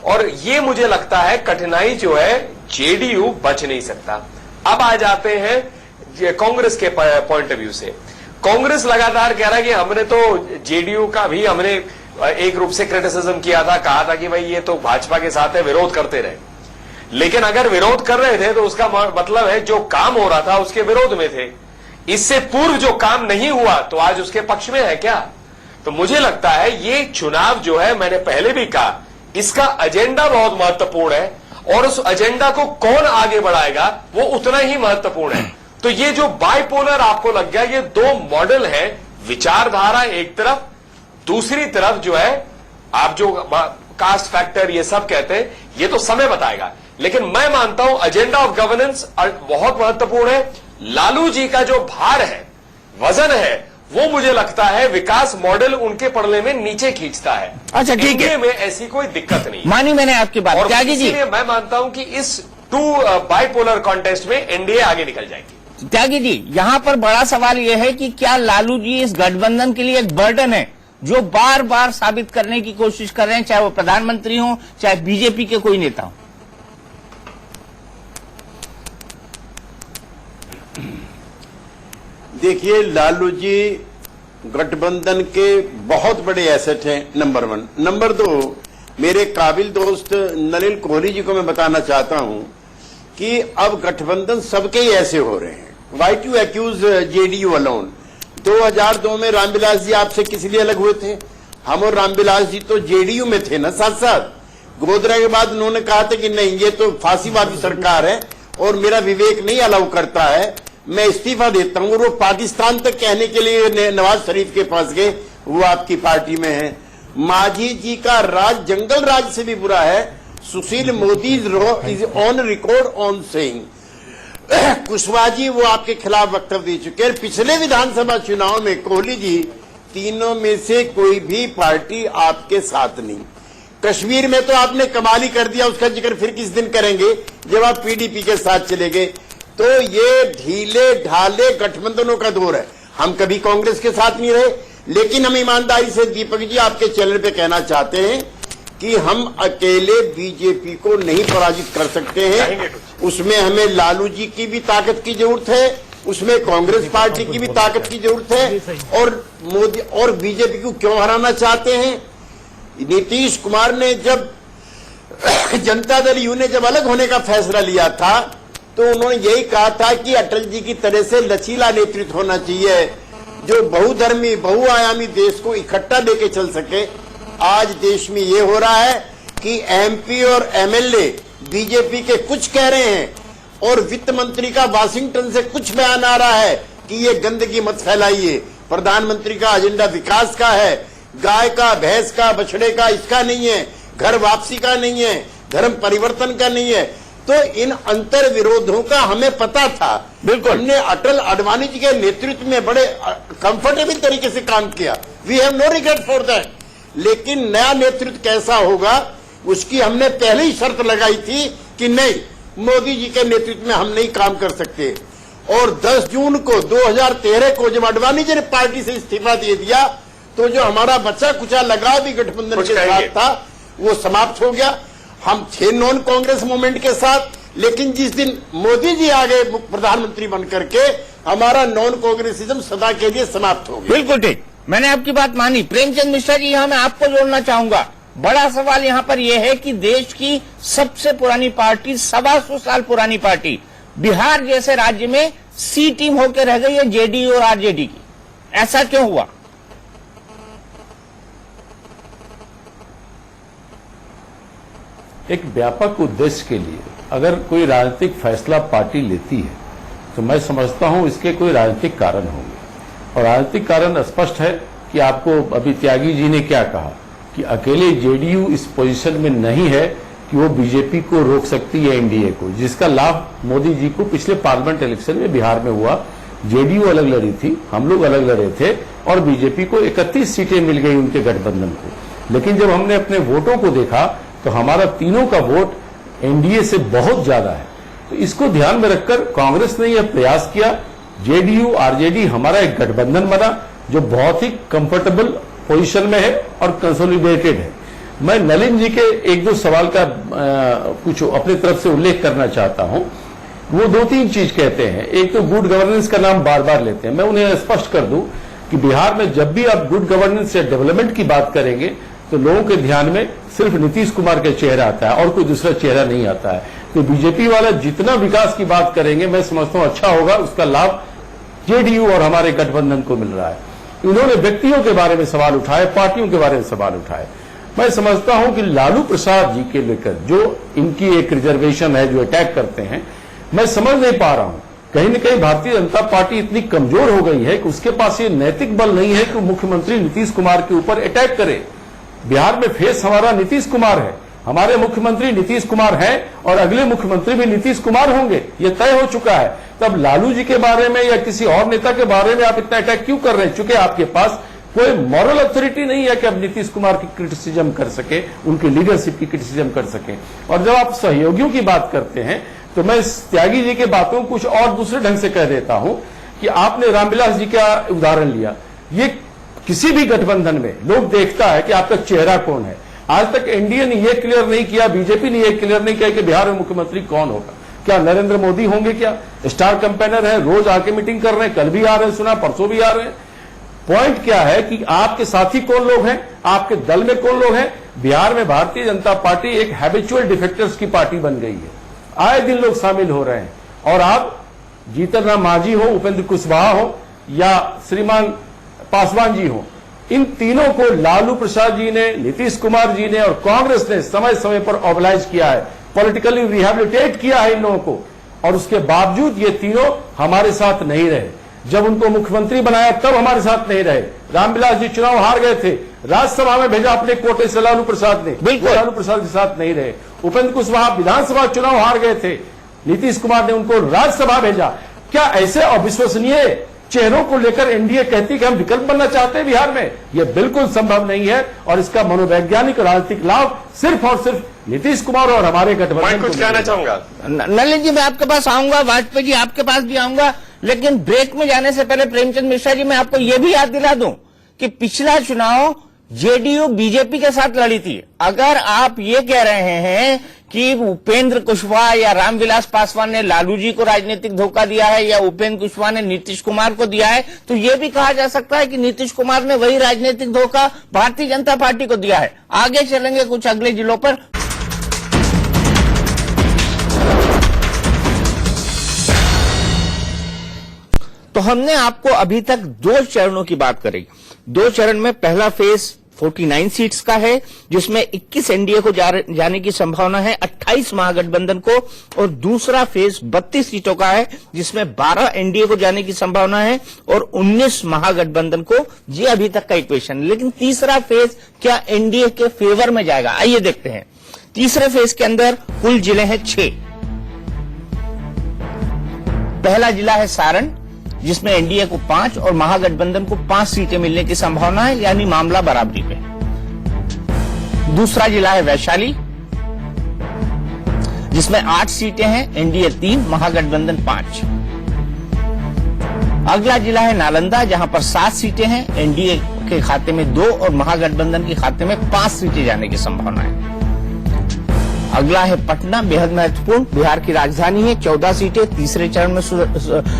और ये मुझे लगता है कठिनाई जो है जेडीयू बच नहीं सकता। अब आ जाते हैं कांग्रेस के पॉइंट ऑफ व्यू से। कांग्रेस लगातार कह रहा है कि हमने तो जेडीयू का भी हमने एक रूप से क्रिटिसिज्म किया था, कहा था कि भाई ये तो भाजपा के साथ है, विरोध करते रहे। लेकिन अगर विरोध कर रहे थे तो उसका मतलब है जो काम हो रहा था उसके विरोध में थे। इससे पूर्व जो काम नहीं हुआ तो आज उसके पक्ष में है क्या? तो मुझे लगता है ये चुनाव जो है, मैंने पहले भी कहा, इसका एजेंडा बहुत महत्वपूर्ण है और उस एजेंडा को कौन आगे बढ़ाएगा वो उतना ही महत्वपूर्ण है। तो ये जो बाइपोलर आपको लग गया, ये दो मॉडल है, विचारधारा एक तरफ, दूसरी तरफ जो है आप जो कास्ट फैक्टर ये सब कहते हैं, ये तो समय बताएगा। लेकिन मैं मानता हूं एजेंडा ऑफ गवर्नेंस बहुत महत्वपूर्ण है। लालू जी का जो भार है, वजन है, वो मुझे लगता है विकास मॉडल उनके पड़ने में नीचे खींचता है। अच्छा, ठीक है, में ऐसी कोई दिक्कत नहीं मानी मैंने आपकी बात। और त्यागी जी, इसीलिए मैं मानता हूं कि इस बाइपोलर कॉन्टेस्ट में एनडीए आगे निकल जाएगी। त्यागी जी, यहां पर बड़ा सवाल यह है कि क्या लालू जी इस गठबंधन के लिए एक बर्डन है, जो बार बार साबित करने की कोशिश कर रहे हैं, चाहे वो प्रधानमंत्री हो चाहे बीजेपी के कोई नेता हो? देखिए, लालू जी गठबंधन के बहुत बड़े एसेट हैं, नंबर 1। नंबर 2, मेरे काबिल दोस्त नलिन कोहली जी को मैं बताना चाहता हूं कि अब गठबंधन सबके ही ऐसे हो रहे हैं। Why to accuse JDU alone? 2002 में रामविलास जी आपसे किस लिए अलग हुए थे? हम और रामविलास जी तो जेडीयू में थे ना साथ साथ। गोधरा के बाद उन्होंने कहा था कि नहीं, ये तो फांसीवादी सरकार है और मेरा विवेक नहीं अलाउ करता है, मैं इस्तीफा देता हूं। और वो पाकिस्तान तक कहने के लिए नवाज शरीफ के पास गए, वो आपकी पार्टी में है। मांझी जी का राज जंगल राज से भी बुरा है। Sushil Modi is on record on saying, Kushwaha ji वो आपके खिलाफ वक्तव्य दे चुके हैं। पिछले विधानसभा चुनाव में कोहली जी, तीनों में से कोई भी पार्टी आपके साथ नहीं। कश्मीर में तो आपने कमाल ही कर दिया, उसका जिक्र फिर किस दिन करेंगे जब आप पीडीपी के साथ चले गए। तो ये ढीले ढाले गठबंधनों का दौर है। हम कभी कांग्रेस के साथ नहीं रहे, लेकिन हम ईमानदारी से दीपक जी आपके चैनल पे कहना चाहते हैं कि हम अकेले बीजेपी को नहीं पराजित कर सकते हैं। उसमें हमें लालू जी की भी ताकत की जरूरत है, उसमें कांग्रेस पार्टी की भी ताकत की जरूरत है। और मोदी और बीजेपी को क्यों हराना चाहते हैं? नीतीश कुमार ने जब जनता दल यू ने जब अलग होने का फैसला लिया था तो उन्होंने यही कहा था कि अटल जी की तरह से लचीला नेतृत्व होना चाहिए, जो बहुधर्मी बहुआयामी देश को इकट्ठा लेके चल सके। आज देश में ये हो रहा है कि एमपी और एमएलए बीजेपी के कुछ कह रहे हैं और वित्त मंत्री का वाशिंगटन से कुछ बयान आ रहा है कि ये गंदगी मत फैलाइए। प्रधानमंत्री का एजेंडा विकास का है, गाय का, भैंस का, बछड़े का इसका नहीं है, घर वापसी का नहीं है, धर्म परिवर्तन का नहीं है। तो इन अंतर विरोधों का हमें पता था। बिल्कुल, हमने अटल आडवाणी जी के नेतृत्व में बड़े कंफर्टेबल तरीके से काम किया। We have no regret for that. लेकिन नया नेतृत्व कैसा होगा उसकी हमने पहले ही शर्त लगाई थी कि नहीं, मोदी जी के नेतृत्व में हम नहीं काम कर सकते। और 10 जून को 2013 को जब आडवाणी जी ने पार्टी से इस्तीफा दे दिया तो जो हमारा बचा कुचा लगाव भी गठबंधन के साथ था वो समाप्त हो गया। हम थे नॉन कांग्रेस मूवमेंट के साथ, लेकिन जिस दिन मोदी जी आ गए प्रधानमंत्री बनकर के, हमारा नॉन कांग्रेसिज्म सदा के लिए समाप्त हो गया। बिल्कुल ठीक, मैंने आपकी बात मानी। प्रेमचंद मिश्रा जी, यहाँ मैं आपको जोड़ना चाहूंगा। बड़ा सवाल यहाँ पर यह है कि देश की सबसे पुरानी पार्टी, 125 साल पुरानी पार्टी, बिहार जैसे राज्य में सी टीम होकर रह गई है जेडीयू और आरजेडी की। ऐसा क्यों हुआ? एक व्यापक उद्देश्य के लिए अगर कोई राजनीतिक फैसला पार्टी लेती है तो मैं समझता हूं इसके कोई राजनीतिक कारण होंगे। और राजनीतिक कारण स्पष्ट है कि आपको अभी त्यागी जी ने क्या कहा कि अकेले जेडीयू इस पोजीशन में नहीं है कि वो बीजेपी को रोक सकती है एनडीए को, जिसका लाभ मोदी जी को पिछले पार्लियामेंट इलेक्शन में बिहार में हुआ। जेडीयू अलग लड़ी थी, हम लोग अलग लड़े थे और बीजेपी को 31 सीटें मिल गई उनके गठबंधन को। लेकिन जब हमने अपने वोटों को देखा तो हमारा तीनों का वोट एनडीए से बहुत ज्यादा है। तो इसको ध्यान में रखकर कांग्रेस ने यह प्रयास किया, जेडीयू आरजेडी हमारा एक गठबंधन बना जो बहुत ही कंफर्टेबल पोजीशन में है और कंसोलिडेटेड है। मैं नलिन जी के एक दो सवाल का कुछ अपनी तरफ से उल्लेख करना चाहता हूं। वो दो तीन चीज कहते हैं। एक तो गुड गवर्नेंस का नाम बार बार लेते हैं। मैं उन्हें स्पष्ट कर दूं कि बिहार में जब भी आप गुड गवर्नेंस या डेवलपमेंट की बात करेंगे तो लोगों के ध्यान में सिर्फ नीतीश कुमार का चेहरा आता है और कोई दूसरा चेहरा नहीं आता है। तो बीजेपी वाला जितना विकास की बात करेंगे मैं समझता हूं अच्छा होगा, उसका लाभ जेडीयू और हमारे गठबंधन को मिल रहा है। इन्होंने व्यक्तियों के बारे में सवाल उठाए, पार्टियों के बारे में सवाल उठाए। मैं समझता हूं कि लालू प्रसाद जी के लेकर जो इनकी एक रिजर्वेशन है, जो अटैक करते हैं, मैं समझ नहीं पा रहा हूं। कहीं न कहीं भारतीय जनता पार्टी इतनी कमजोर हो गई है कि उसके पास ये नैतिक बल नहीं है कि मुख्यमंत्री नीतीश कुमार के ऊपर अटैक करे। बिहार में फेस हमारा नीतीश कुमार है, हमारे मुख्यमंत्री नीतीश कुमार हैं और अगले मुख्यमंत्री भी नीतीश कुमार होंगे, ये तय हो चुका है। तब लालू जी के बारे में या किसी और नेता के बारे में आप इतना अटैक क्यों कर रहे हैं? चूंकि आपके पास कोई मॉरल अथॉरिटी नहीं है कि आप नीतीश कुमार की क्रिटिसिज्म कर सके, उनकी लीडरशिप की क्रिटिसिज्म कर सके। और जब आप सहयोगियों की बात करते हैं तो मैं त्यागी जी के बातों कुछ और दूसरे ढंग से कह देता हूं कि आपने रामविलास जी का उदाहरण लिया। ये किसी भी गठबंधन में लोग देखता है कि आपका चेहरा कौन है। आज तक एनडीए ने यह क्लियर नहीं किया, बीजेपी ने यह क्लियर नहीं किया कि बिहार में मुख्यमंत्री कौन होगा। क्या नरेंद्र मोदी होंगे? क्या स्टार कैंपेनर है, रोज आके मीटिंग कर रहे हैं, कल भी आ रहे हैं, सुना परसों भी आ रहे हैं। पॉइंट क्या है कि आपके साथी कौन लोग हैं, आपके दल में कौन लोग हैं। बिहार में भारतीय जनता पार्टी एक हैबिचुअल डिफेक्टर्स की पार्टी बन गई है, आए दिन लोग शामिल हो रहे हैं। और आप जीतन राम मांझी हो, उपेंद्र कुशवाहा हो या श्रीमान पासवान जी हो, इन तीनों को लालू प्रसाद जी ने, नीतीश कुमार जी ने और कांग्रेस ने समय समय पर ऑबलाइज किया है, पॉलिटिकली रिहैबिलिटेट किया है इन लोगों को। और उसके बावजूद ये तीनों हमारे साथ नहीं रहे। जब उनको मुख्यमंत्री बनाया तब हमारे साथ नहीं रहे। रामविलास जी चुनाव हार गए थे, राज्यसभा में भेजा अपने कोटे से लालू प्रसाद ने, बिल्कुल लालू प्रसाद के साथ नहीं रहे। उपेंद्र कुशवाहा विधानसभा चुनाव हार गए थे, नीतीश कुमार ने उनको राज्यसभा भेजा। क्या ऐसे अविश्वसनीय चेहरों को लेकर एनडीए कहती कि हम विकल्प बनना चाहते हैं बिहार में? यह बिल्कुल संभव नहीं है और इसका मनोवैज्ञानिक राजनीतिक लाभ सिर्फ और सिर्फ नीतीश कुमार और हमारे गठबंधन। कुछ कहना चाहूंगा नलिन जी, मैं आपके पास आऊंगा, वाजपेयी जी आपके पास भी आऊंगा, लेकिन ब्रेक में जाने से पहले प्रेमचंद मिश्रा जी, मैं आपको यह भी याद दिला दूं कि पिछला चुनाव जेडीयू बीजेपी के साथ लड़ी थी। अगर आप ये कह रहे हैं कि उपेंद्र कुशवाहा या रामविलास पासवान ने लालू जी को राजनीतिक धोखा दिया है या उपेंद्र कुशवाहा ने नीतीश कुमार को दिया है, तो यह भी कहा जा सकता है कि नीतीश कुमार ने वही राजनीतिक धोखा भारतीय जनता पार्टी को दिया है। आगे चलेंगे कुछ अगले जिलों पर। तो हमने आपको अभी तक दो चरणों की बात करी। दो चरण में पहला फेज 49 सीट्स का है, जिसमें 21 एनडीए को जाने की संभावना है, 28 महागठबंधन को, और दूसरा फेज 32 सीटों का है, जिसमें 12 एनडीए को जाने की संभावना है और 19 महागठबंधन को। ये अभी तक का इक्वेशन। लेकिन तीसरा फेज क्या एनडीए के फेवर में जाएगा? आइए देखते हैं। तीसरे फेज के अंदर कुल जिले हैं 6। पहला जिला है सारण, जिसमें एनडीए को 5 और महागठबंधन को 5 सीटें मिलने की संभावना है, यानी मामला बराबरी पे। दूसरा जिला है वैशाली, जिसमें 8 सीटें हैं, एनडीए 3, महागठबंधन 5। अगला जिला है नालंदा, जहां पर 7 सीटें हैं, एनडीए के खाते में 2 और महागठबंधन के खाते में 5 सीटें जाने की संभावना है। अगला है पटना, बेहद महत्वपूर्ण, बिहार की राजधानी है, 14 सीटें, तीसरे चरण में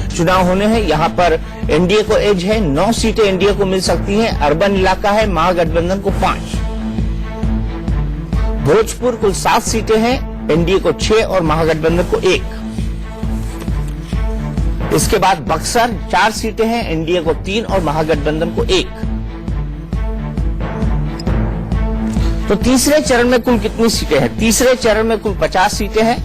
चुनाव होने हैं। यहां पर एनडीए को एज है, 9 सीटें एनडीए को मिल सकती हैं, अर्बन इलाका है, महागठबंधन को 5। भोजपुर कुल 7 सीटें हैं, एनडीए को 6 और महागठबंधन को 1। इसके बाद बक्सर 4 सीटें हैं, एनडीए को 3 और महागठबंधन को 1। तो तीसरे चरण में कुल कितनी सीटें हैं? तीसरे चरण में कुल 50 सीटें हैं,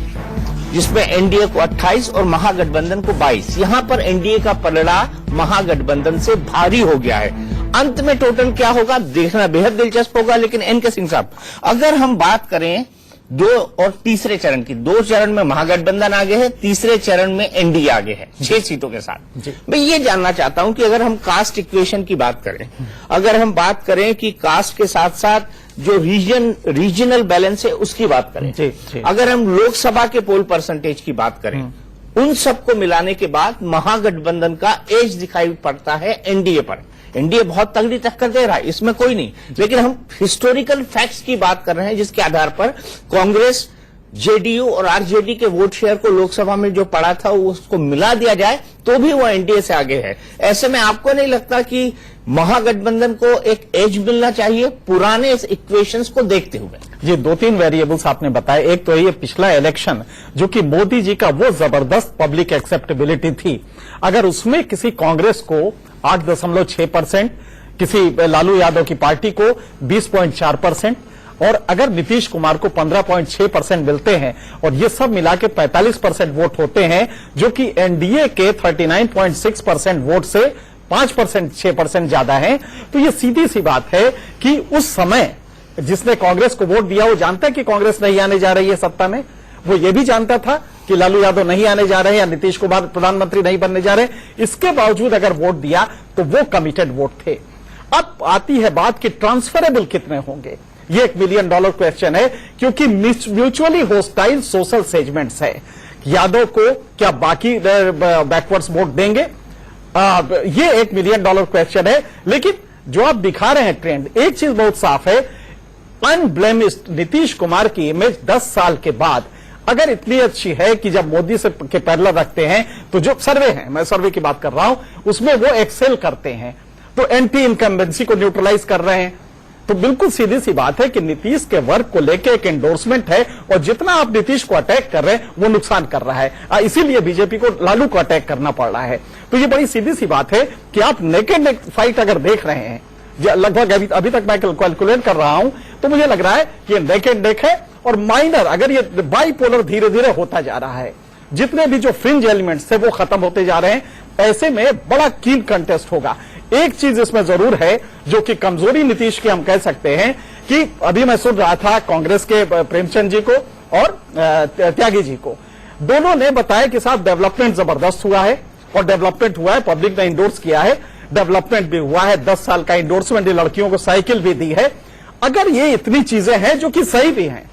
जिसमें एनडीए को 28 और महागठबंधन को 22। यहां पर एनडीए का पलड़ा महागठबंधन से भारी हो गया है। अंत में टोटल क्या होगा देखना बेहद दिलचस्प होगा। लेकिन एनके सिंह साहब, अगर हम बात करें दो और तीसरे चरण की, 2 चरण में महागठबंधन आगे है, तीसरे चरण में एनडीए आगे है 6 सीटों के साथ। मैं ये जानना चाहता हूं कि अगर हम कास्ट इक्वेशन की बात करें, अगर हम बात करें कि कास्ट के साथ साथ जो रीजनल बैलेंस है उसकी बात करें, अगर हम लोकसभा के पोल परसेंटेज की बात करें, उन सबको मिलाने के बाद महागठबंधन का एज दिखाई पड़ता है एनडीए पर। एनडीए बहुत तगड़ी टक्कर दे रहा है, इसमें कोई नहीं, लेकिन हम हिस्टोरिकल फैक्ट्स की बात कर रहे हैं जिसके आधार पर कांग्रेस, जेडीयू और आरजेडी के वोट शेयर को लोकसभा में जो पड़ा था उसको मिला दिया जाए तो भी वो एनडीए से आगे है। ऐसे में आपको नहीं लगता कि महागठबंधन को एक एज मिलना चाहिए पुराने इक्वेशंस को देखते हुए? ये 2-3 वेरिएबल्स आपने बताए। एक तो ये पिछला इलेक्शन जो कि मोदी जी का वो जबरदस्त पब्लिक एक्सेप्टेबिलिटी थी, अगर उसमें किसी कांग्रेस को 8.6%, किसी लालू यादव की पार्टी को 20.4% और अगर नीतीश कुमार को 15.6% मिलते हैं और ये सब मिला के 45% वोट होते हैं, जो कि एनडीए के 39.6% वोट से 5%, 6% ज्यादा है, तो ये सीधी सी बात है कि उस समय जिसने कांग्रेस को वोट दिया वो जानता है कि कांग्रेस नहीं आने जा रही है सत्ता में, वो ये भी जानता था कि लालू यादव नहीं आने जा रहे हैं या नीतीश कुमार प्रधानमंत्री नहीं बनने जा रहे, इसके बावजूद अगर वोट दिया तो वो कमिटेड वोट थे। अब आती है बात कि ट्रांसफरेबल कितने होंगे, ये $1 मिलियन क्वेश्चन है, क्योंकि म्यूचुअली होस्टाइल सोशल सेगमेंट्स है। यादव को क्या बाकी बैकवर्ड्स वोट देंगे, ये $1 मिलियन क्वेश्चन है। लेकिन जो आप दिखा रहे हैं ट्रेंड, एक चीज बहुत साफ है, अनब्लेमिश्ड नीतीश कुमार की इमेज 10 साल के बाद अगर इतनी अच्छी है कि जब मोदी से के पैरेलल रखते हैं तो जो सर्वे है, मैं सर्वे की बात कर रहा हूं, उसमें वो एक्सेल करते हैं, तो एंटी इनकम्बेंसी को न्यूट्रलाइज कर रहे हैं। तो बिल्कुल सीधी सी बात है कि नीतीश के वर्क को लेकर एक एंडोर्समेंट है और जितना आप नीतीश को अटैक कर रहे हैं वो नुकसान कर रहा है, इसीलिए बीजेपी को लालू को अटैक करना पड़ रहा है। तो ये बड़ी सीधी सी बात है कि आप नेकेड फाइट अगर देख रहे हैं, लगभग अभी तक मैं कैलकुलेट कर रहा हूं तो मुझे लग रहा है कि ये नेकेड नेक है और माइनर, अगर ये बाइपोलर धीरे धीरे होता जा रहा है, जितने भी जो फ्रिंज एलिमेंट्स थे वो खत्म होते जा रहे हैं, ऐसे में बड़ा कीन कंटेस्ट होगा। एक चीज इसमें जरूर है जो कि कमजोरी नीतीश की हम कह सकते हैं कि अभी मैं सुन रहा था कांग्रेस के प्रेमचंद जी को और त्यागी जी को, दोनों ने बताया कि साहब डेवलपमेंट जबरदस्त हुआ है और डेवलपमेंट हुआ है, पब्लिक ने इंडोर्स किया है, डेवलपमेंट भी हुआ है, 10 साल का इंडोर्समेंट, लड़कियों को साइकिल भी दी है। अगर ये इतनी चीजें हैं जो कि सही भी हैं,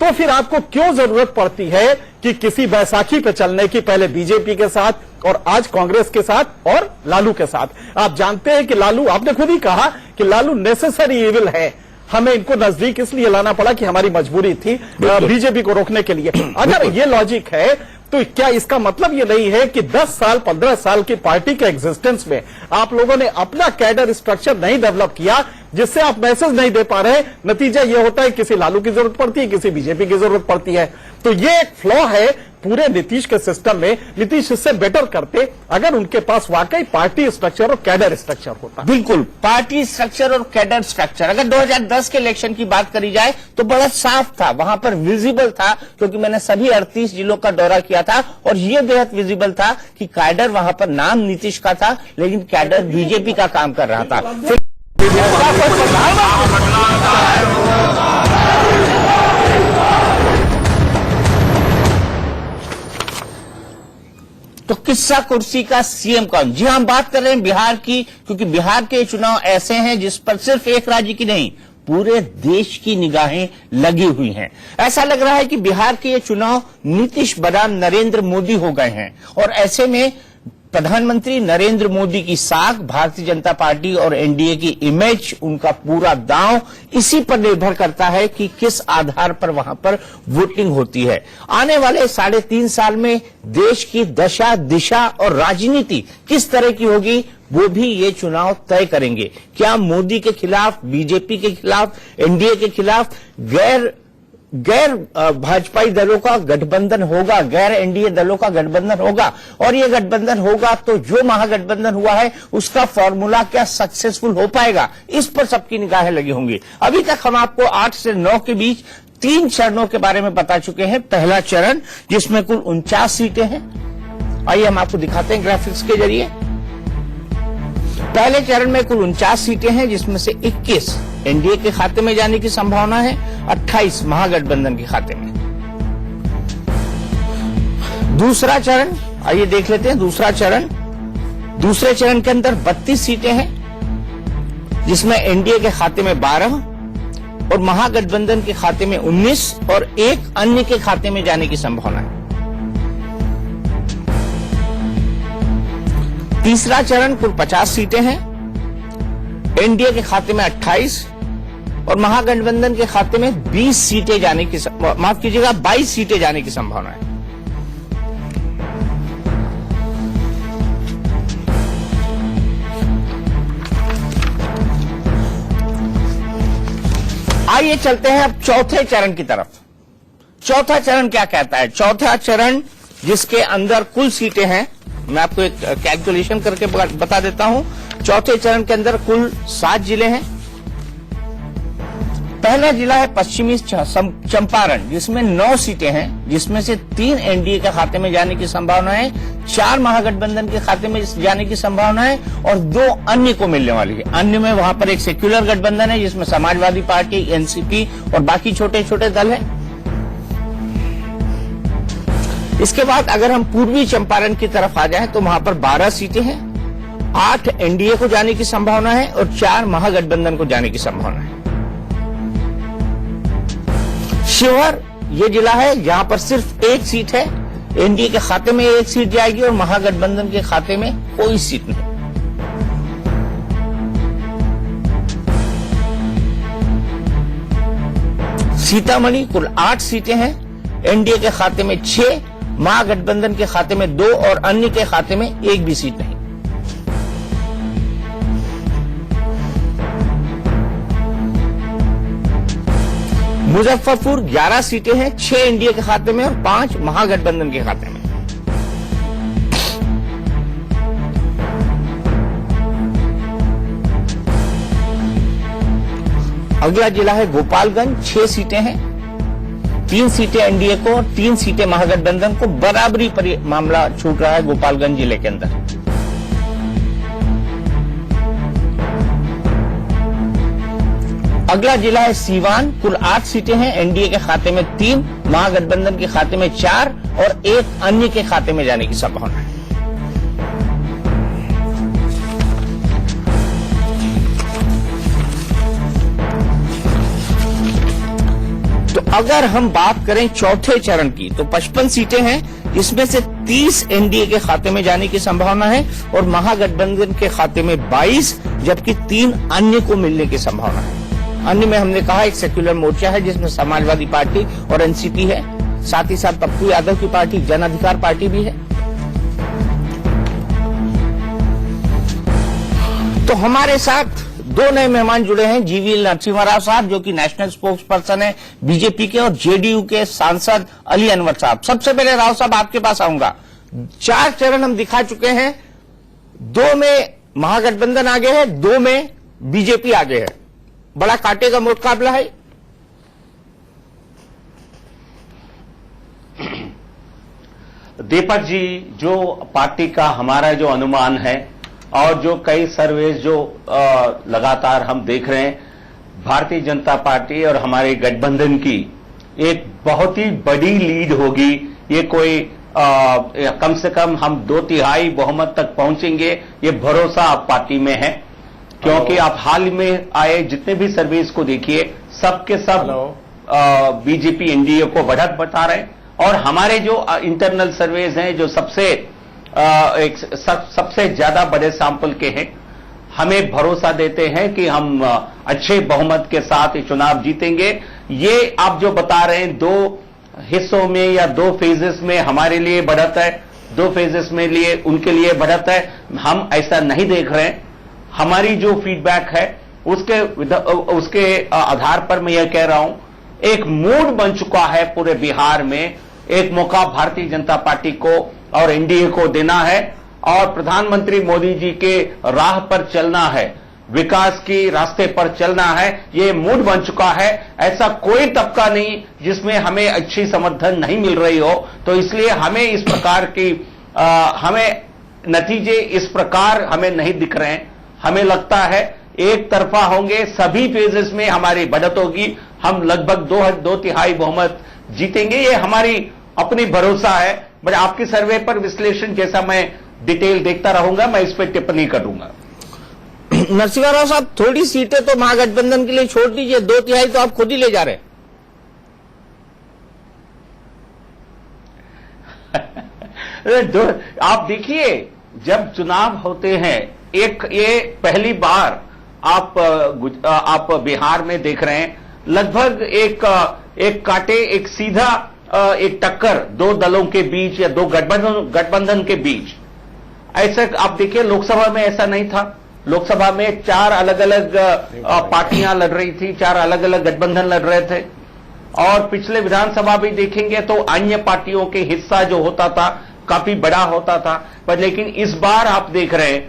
तो फिर आपको क्यों जरूरत पड़ती है कि किसी बैसाखी पे चलने की, पहले बीजेपी के साथ और आज कांग्रेस के साथ और लालू के साथ? आप जानते हैं कि लालू, आपने खुद ही कहा कि लालू नेसेसरी इविल है, हमें इनको नजदीक इसलिए लाना पड़ा कि हमारी मजबूरी थी बीजेपी को रोकने के लिए। अगर ये लॉजिक है तो क्या इसका मतलब ये नहीं है कि 10 साल 15 साल की पार्टी के एग्जिस्टेंस में आप लोगों ने अपना कैडर स्ट्रक्चर नहीं डेवलप किया, जिससे आप मैसेज नहीं दे पा रहे? नतीजा ये होता है किसी लालू की जरूरत पड़ती है, किसी बीजेपी की जरूरत पड़ती है। तो ये एक फ्लॉ है पूरे नीतीश के सिस्टम में। नीतीश इससे बेटर करते अगर उनके पास वाकई पार्टी स्ट्रक्चर और कैडर स्ट्रक्चर होता। बिल्कुल, पार्टी स्ट्रक्चर और कैडर स्ट्रक्चर। अगर 2010 के इलेक्शन की बात करी जाए तो बड़ा साफ था, वहां पर विजिबल था, क्योंकि मैंने सभी 38 जिलों का दौरा किया था और यह बेहद विजिबल था कि कैडर वहां पर नाम नीतीश का था लेकिन कैडर बीजेपी का काम कर रहा था। तो किस्सा कुर्सी का सीएम कौन? जी हम बात कर रहे हैं बिहार की, क्योंकि बिहार के चुनाव ऐसे हैं जिस पर सिर्फ एक राज्य की नहीं पूरे देश की निगाहें लगी हुई हैं। ऐसा लग रहा है कि बिहार के ये चुनाव नीतीश बनाम नरेंद्र मोदी हो गए हैं और ऐसे में प्रधानमंत्री नरेंद्र मोदी की साख, भारतीय जनता पार्टी और एनडीए की इमेज, उनका पूरा दांव इसी पर निर्भर करता है कि किस आधार पर वहां पर वोटिंग होती है। आने वाले 3.5 साल में देश की दशा, दिशा और राजनीति किस तरह की होगी वो भी ये चुनाव तय करेंगे। क्या मोदी के खिलाफ, बीजेपी के खिलाफ, एनडीए के खिलाफ गैर भाजपाई दलों का गठबंधन होगा, गैर एनडीए दलों का गठबंधन होगा? और ये गठबंधन होगा तो जो महागठबंधन हुआ है उसका फॉर्मूला क्या सक्सेसफुल हो पाएगा? इस पर सबकी निगाहें लगी होंगी। अभी तक हम आपको 8 से 9 के बीच 3 चरणों के बारे में बता चुके हैं। पहला चरण जिसमें कुल 49 सीटें हैं, आइए हम आपको दिखाते हैं ग्राफिक्स के जरिए। पहले चरण में कुल 49 सीटें हैं, जिसमें से 21 एनडीए के खाते में जाने की संभावना है, 28 महागठबंधन के खाते में। दूसरा चरण आइए देख लेते हैं। दूसरे चरण के अंदर 32 सीटें हैं, जिसमें एनडीए के खाते में 12 और महागठबंधन के खाते में 19 और एक अन्य के खाते में जाने की संभावना है। तीसरा चरण कुल 50 सीटें हैं, एनडीए के खाते में 28 और महागठबंधन के खाते में 22 सीटें जाने की 22 सीटें जाने की संभावना है। आइए चलते हैं अब चौथे चरण की तरफ। चौथा चरण क्या कहता है? चौथा चरण जिसके अंदर कुल सीटें हैं, मैं आपको एक कैलकुलेशन करके बता देता हूं। चौथे चरण के अंदर कुल 7 जिले हैं। पहला जिला है पश्चिमी चंपारण, जिसमें 9 सीटें हैं, जिसमें से 3 एनडीए के खाते में जाने की संभावना है, 4 महागठबंधन के खाते में जाने की संभावना है और 2 अन्य को मिलने वाली है। अन्य में वहां पर एक सेक्युलर गठबंधन है, जिसमें समाजवादी पार्टी, एनसीपी और बाकी छोटे छोटे दल हैं। इसके बाद अगर हम पूर्वी चंपारण की तरफ आ जाएं तो वहां पर 12 सीटें हैं, 8 एनडीए को जाने की संभावना है और 4 महागठबंधन को जाने की संभावना है। शिवहर ये जिला है जहां पर सिर्फ 1 सीट है, एनडीए के खाते में 1 सीट जाएगी और महागठबंधन के खाते में कोई सीट नहीं। सीतामढ़ी कुल 8 सीटें हैं, एनडीए के खाते में 6, महागठबंधन के खाते में 2 और अन्य के खाते में 1 भी सीट नहीं। मुजफ्फरपुर 11 सीटें हैं, 6 एनडीए के खाते में और 5 महागठबंधन के खाते में। अगला जिला है गोपालगंज, 6 सीटें हैं, 3 सीटें एनडीए को और 3 सीटें महागठबंधन को। बराबरी पर मामला छूट रहा है गोपालगंज जिले के अंदर। अगला जिला है सीवान, कुल 8 सीटें हैं, एनडीए के खाते में 3, महागठबंधन के खाते में 4 और 1 अन्य के खाते में जाने की संभावना है। तो अगर हम बात करें चौथे चरण की तो 55 सीटें हैं, जिसमें से 30 एनडीए के खाते में जाने की संभावना है और महागठबंधन के खाते में 22, जबकि 3 अन्य को मिलने की संभावना है। अन्य में हमने कहा एक सेक्युलर मोर्चा है, जिसमें समाजवादी पार्टी और एनसीपी है, साथ ही साथ पप्पू यादव की पार्टी जन अधिकार पार्टी भी है। तो हमारे साथ 2 नए मेहमान जुड़े हैं, जीवी नरसिम्हा राव साहब जो कि नेशनल स्पोक्स पर्सन है बीजेपी के, और जेडीयू के सांसद अली अनवर साहब। सबसे पहले राव साहब आपके पास आऊंगा। 4 चरण हम दिखा चुके हैं, 2 में महागठबंधन आगे है, 2 में बीजेपी आगे है। बड़ा कांटे का मुकाबला है। दीपक जी, जो पार्टी का हमारा जो अनुमान है और जो कई सर्वेज जो लगातार हम देख रहे हैं, भारतीय जनता पार्टी और हमारे गठबंधन की एक बहुत ही बड़ी लीड होगी। ये कोई कम से कम हम 2/3 बहुमत तक पहुंचेंगे, ये भरोसा आप पार्टी में है। क्योंकि आप हाल में आए जितने भी सर्वेस को देखिए, सबके सब बीजेपी एनडीए को बढ़त बता रहे हैं। और हमारे जो इंटरनल सर्वेज हैं, जो सबसे ज्यादा बड़े सैंपल के हैं, हमें भरोसा देते हैं कि हम अच्छे बहुमत के साथ ये चुनाव जीतेंगे। ये आप जो बता रहे हैं 2 हिस्सों में या 2 फेजेस में हमारे लिए बढ़त है, 2 फेजेस में लिए उनके लिए बढ़त है, हम ऐसा नहीं देख रहे हैं। हमारी जो फीडबैक है उसके आधार पर मैं यह कह रहा हूं, एक मूड बन चुका है पूरे बिहार में। एक मौका भारतीय जनता पार्टी को और एनडीए को देना है और प्रधानमंत्री मोदी जी के राह पर चलना है। विकास की रास्ते पर चलना है, ये मूड बन चुका है। ऐसा कोई तबका नहीं जिसमें हमें अच्छी समर्थन नहीं मिल रही हो। तो इसलिए हमें इस प्रकार की हमें नतीजे इस प्रकार हमें नहीं दिख रहे हैं। हमें लगता है एक तरफा होंगे, सभी फेजेस में हमारी बढ़त होगी, हम लगभग 2/3 बहुमत जीतेंगे, ये हमारी अपनी भरोसा है। बट आपकी सर्वे पर विश्लेषण जैसा मैं डिटेल देखता रहूंगा, मैं इस पर टिप्पणी करूंगा। नरसिम्हा राव साहब, थोड़ी सीटें तो महागठबंधन के लिए छोड़ दीजिए, 2/3 तो आप खुद ही ले जा रहे हैं। आप देखिए, जब चुनाव होते हैं, ये पहली बार आप बिहार में देख रहे हैं, लगभग एक कांटे, एक सीधा एक टक्कर दो दलों के बीच या दो गठबंधन के बीच। ऐसा आप देखिए, लोकसभा में ऐसा नहीं था। लोकसभा में 4 अलग अलग पार्टियां लड़ रही थी, 4 अलग अलग गठबंधन लड़ रहे थे। और पिछले विधानसभा भी देखेंगे तो अन्य पार्टियों के हिस्सा जो होता था काफी बड़ा होता था। पर लेकिन इस बार आप देख रहे हैं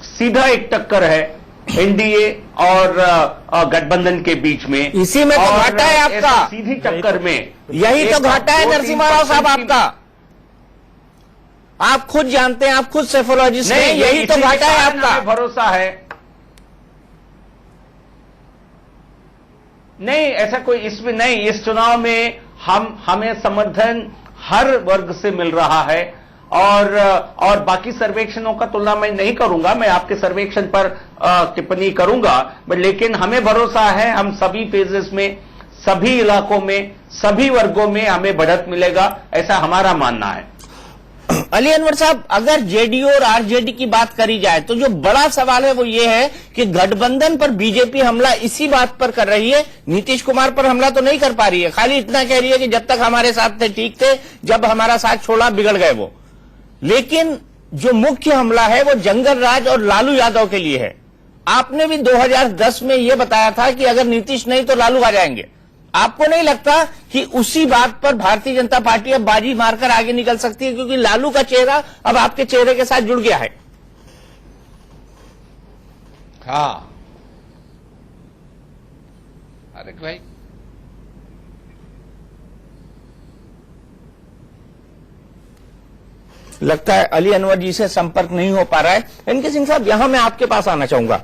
सीधा एक टक्कर है एनडीए और गठबंधन के बीच में। इसी में तो घाटा है आपका, सीधी टक्कर में यही तो घाटा है नरसिम्हा राव साहब आपका। आप खुद जानते हैं, आप खुद सेफोलॉजिस्ट हैं, यही तो घाटा है आपका। भरोसा है नहीं, ऐसा कोई इसमें नहीं। इस चुनाव में हमें समर्थन हर वर्ग से मिल रहा है। और बाकी सर्वेक्षणों का तुलना मैं नहीं करूंगा, मैं आपके सर्वेक्षण पर टिप्पणी करूंगा। बट लेकिन हमें भरोसा है, हम सभी फेजेस में, सभी इलाकों में, सभी वर्गों में हमें बढ़त मिलेगा, ऐसा हमारा मानना है। अली अनवर साहब, अगर जेडीयू और आरजेडी की बात करी जाए तो जो बड़ा सवाल है वो ये है कि गठबंधन पर बीजेपी हमला इसी बात पर कर रही है, नीतीश कुमार पर हमला तो नहीं कर पा रही है। खाली इतना कह रही है कि जब तक हमारे साथ थे ठीक थे, जब हमारा साथ छोड़ा बिगड़ गए वो। लेकिन जो मुख्य हमला है वो जंगल राज और लालू यादव के लिए है। आपने भी 2010 में यह बताया था कि अगर नीतीश नहीं तो लालू आ जाएंगे। आपको नहीं लगता कि उसी बात पर भारतीय जनता पार्टी अब बाजी मारकर आगे निकल सकती है, क्योंकि लालू का चेहरा अब आपके चेहरे के साथ जुड़ गया है? हाँ, अरे भाई, लगता है अली अनवर जी से संपर्क नहीं हो पा रहा है। एनके सिंह साहब, यहां मैं आपके पास आना चाहूंगा।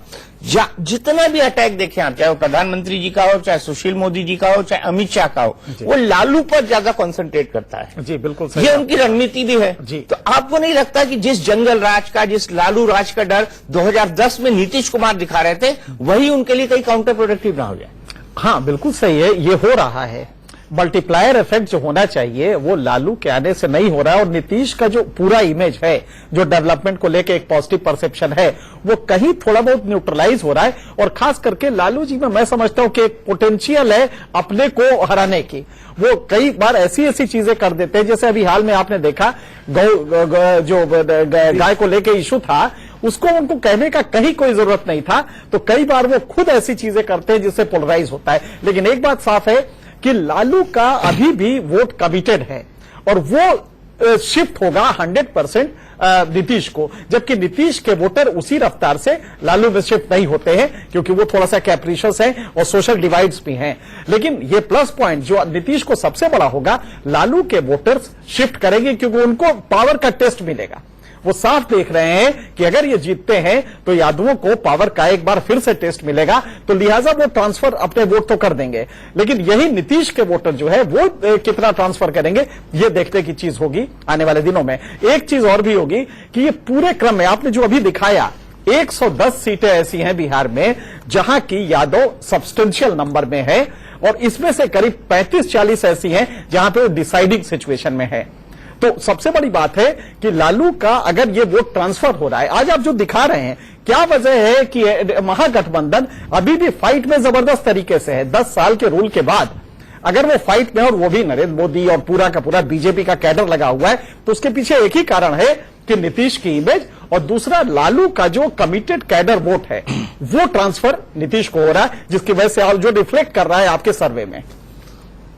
जितने भी अटैक देखे आप, चाहे वो प्रधानमंत्री जी का हो, चाहे सुशील मोदी जी का हो, चाहे अमित शाह का हो, वो लालू पर ज्यादा कंसंट्रेट करता है। जी बिल्कुल सही, ये उनकी रणनीति भी है जी। तो आपको नहीं लगता कि जिस जंगल राज का, जिस लालू राज का डर 2010 में नीतीश कुमार दिखा रहे थे, वही उनके लिए कहीं काउंटर प्रोडक्टिव ना हो जाए? हाँ बिल्कुल सही है, ये हो रहा है। मल्टीप्लायर इफेक्ट जो होना चाहिए वो लालू के आने से नहीं हो रहा है। और नीतीश का जो पूरा इमेज है, जो डेवलपमेंट को लेके एक पॉजिटिव परसेप्शन है, वो कहीं थोड़ा बहुत न्यूट्रलाइज हो रहा है। और खास करके लालू जी में मैं समझता हूं कि एक पोटेंशियल है अपने को हराने की। वो कई बार ऐसी ऐसी चीजें कर देते हैं, जैसे अभी हाल में आपने देखा जो गाय को लेके इशू था, उसको उनको कहने का कहीं कोई जरूरत नहीं था। तो कई बार वो खुद ऐसी चीजें करते हैं जिससे पोलराइज होता है। लेकिन एक बात साफ है कि लालू का अभी भी वोट कमिटेड है और वो शिफ्ट होगा 100% नीतीश को, जबकि नीतीश के वोटर उसी रफ्तार से लालू में शिफ्ट नहीं होते हैं, क्योंकि वो थोड़ा सा कैप्रिशियस है और सोशल डिवाइड्स भी हैं। लेकिन ये प्लस पॉइंट जो नीतीश को सबसे बड़ा होगा, लालू के वोटर्स शिफ्ट करेंगे, क्योंकि उनको पावर का टेस्ट मिलेगा। वो साफ देख रहे हैं कि अगर ये जीतते हैं तो यादवों को पावर का एक बार फिर से टेस्ट मिलेगा, तो लिहाजा वो ट्रांसफर अपने वोट तो कर देंगे। लेकिन यही नीतीश के वोटर जो है वो कितना ट्रांसफर करेंगे, ये देखने की चीज होगी आने वाले दिनों में। एक चीज और भी होगी कि ये पूरे क्रम में आपने जो अभी दिखाया, 110 सीटें ऐसी हैं बिहार में जहां की यादव सब्सटेंशियल नंबर में है, और इसमें से करीब 35-40 ऐसी हैं जहां पे वो डिसाइडिंग सिचुएशन में है। तो सबसे बड़ी बात है कि लालू का अगर ये वोट ट्रांसफर हो रहा है, आज आप जो दिखा रहे हैं, क्या वजह है कि महागठबंधन अभी भी फाइट में जबरदस्त तरीके से है। 10 साल के रूल के बाद अगर वो फाइट में, और वो भी नरेंद्र मोदी और पूरा का पूरा बीजेपी का कैडर लगा हुआ है, तो उसके पीछे एक ही कारण है कि नीतीश की इमेज, और दूसरा लालू का जो कमिटेड कैडर वोट है वो ट्रांसफर नीतीश को हो रहा है, जिसकी वजह से जो रिफ्लेक्ट कर रहा है आपके सर्वे में।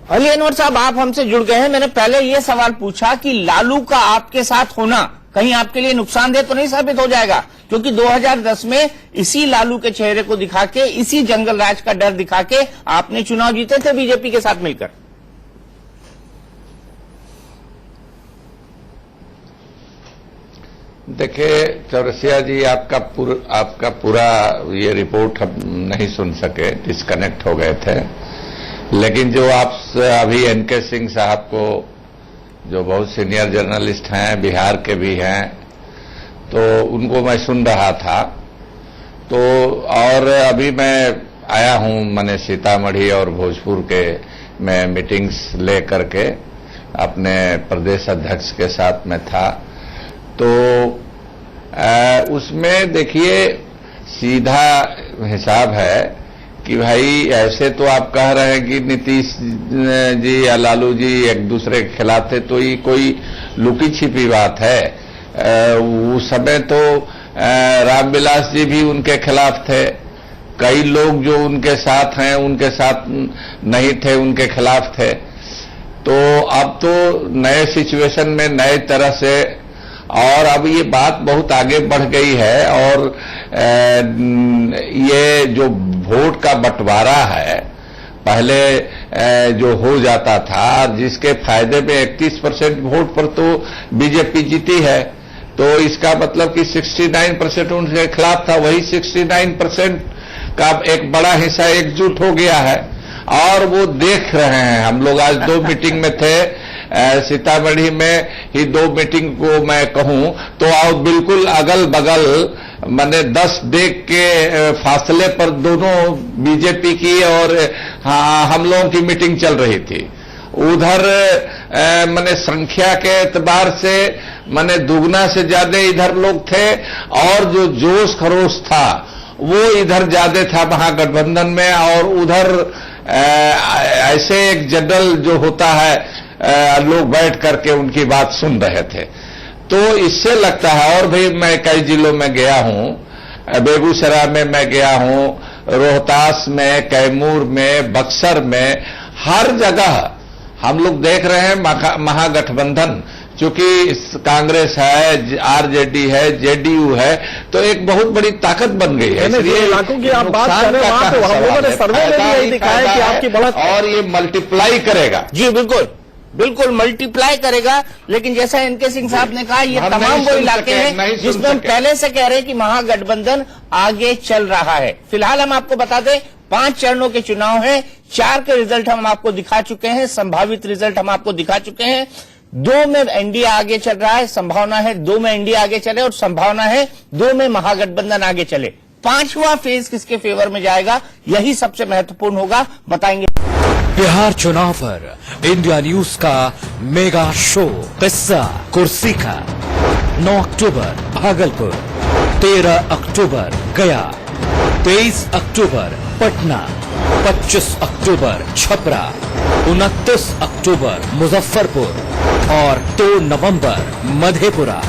अली अनवर साहब, आप हमसे जुड़ गए हैं। मैंने पहले यह सवाल पूछा कि लालू का आपके साथ होना कहीं आपके लिए नुकसानदेह तो नहीं साबित हो जाएगा? क्योंकि 2010 में इसी लालू के चेहरे को दिखा के, इसी जंगल राज का डर दिखा के आपने चुनाव जीते थे बीजेपी के साथ मिलकर। देखिए चौरसिया जी, आपका पूरा ये रिपोर्ट हम नहीं सुन सके, डिस्कनेक्ट हो गए थे। लेकिन जो आप अभी एनके सिंह साहब को, जो बहुत सीनियर जर्नलिस्ट हैं, बिहार के भी हैं, तो उनको मैं सुन रहा था। तो और अभी मैं आया हूं मैंने सीतामढ़ी और भोजपुर के मैं मीटिंग्स ले करके अपने प्रदेश अध्यक्ष के साथ में था। तो उसमें देखिए सीधा हिसाब है कि भाई ऐसे तो आप कह रहे हैं कि नीतीश जी या लालू जी एक दूसरे के खिलाफ थे, तो ये कोई लुकी छिपी बात है। उस समय तो रामविलास जी भी उनके खिलाफ थे, कई लोग जो उनके साथ हैं उनके साथ नहीं थे, उनके खिलाफ थे। तो अब तो नए सिचुएशन में नए तरह से, और अब ये बात बहुत आगे बढ़ गई है। और ये जो वोट का बंटवारा है, पहले जो हो जाता था, जिसके फायदे में 31% वोट पर तो बीजेपी जीती है, तो इसका मतलब कि 69% उनके खिलाफ था, वही 69% का एक बड़ा हिस्सा एकजुट हो गया है। और वो देख रहे हैं, हम लोग आज 2 मीटिंग में थे, सीतामढ़ी में ही 2 मीटिंग को मैं कहूं तो और बिल्कुल अगल बगल मैंने 10 डेग के फासले पर दोनों बीजेपी की और हम लोगों की मीटिंग चल रही थी। उधर मैंने संख्या के एतबार से मैंने दुगना से ज्यादा इधर लोग थे, और जो जोश खरोश था वो इधर ज्यादा था महागठबंधन में। और उधर ऐसे एक जनरल जो होता है, लोग बैठ करके उनकी बात सुन रहे थे। तो इससे लगता है, और भी मैं कई जिलों में गया हूं, बेगूसराय में मैं गया हूं, रोहतास में, कैमूर में, बक्सर में, हर जगह हम लोग देख रहे हैं महागठबंधन, चूंकि कांग्रेस है, आरजेडी है, जेडीयू है, तो एक बहुत बड़ी ताकत बन गई है। इसलिए इलाकों की आप बात कर रहे हैं, वहां तो हम लोगों ने सर्वे में भी यही दिखाया कि आपकी बढ़त, और ये मल्टीप्लाई करेगा। जी बिल्कुल, बिल्कुल मल्टीप्लाई करेगा। लेकिन जैसा एनके सिंह साहब ने कहा, ये तमाम वो इलाके हैं जिसमें हम पहले से कह रहे हैं कि महागठबंधन आगे चल रहा है। फिलहाल हम आपको बता दें, 5 चरणों के चुनाव हैं, 4 के रिजल्ट हम आपको दिखा चुके हैं, संभावित रिजल्ट हम आपको दिखा चुके हैं। 2 में एनडीए आगे चल रहा है, संभावना है 2 में एनडीए आगे चले, और संभावना है 2 में महागठबंधन आगे चले। 5वां फेज किसके फेवर में जाएगा, यही सबसे महत्वपूर्ण होगा, बताएंगे। बिहार चुनाव पर इंडिया न्यूज का मेगा शो किस्सा कुर्सी का 9 अक्टूबर भागलपुर, 13 अक्टूबर गया, 23 अक्टूबर पटना, 25 अक्टूबर छपरा, 29 अक्टूबर मुजफ्फरपुर और 2 नवंबर मधेपुरा।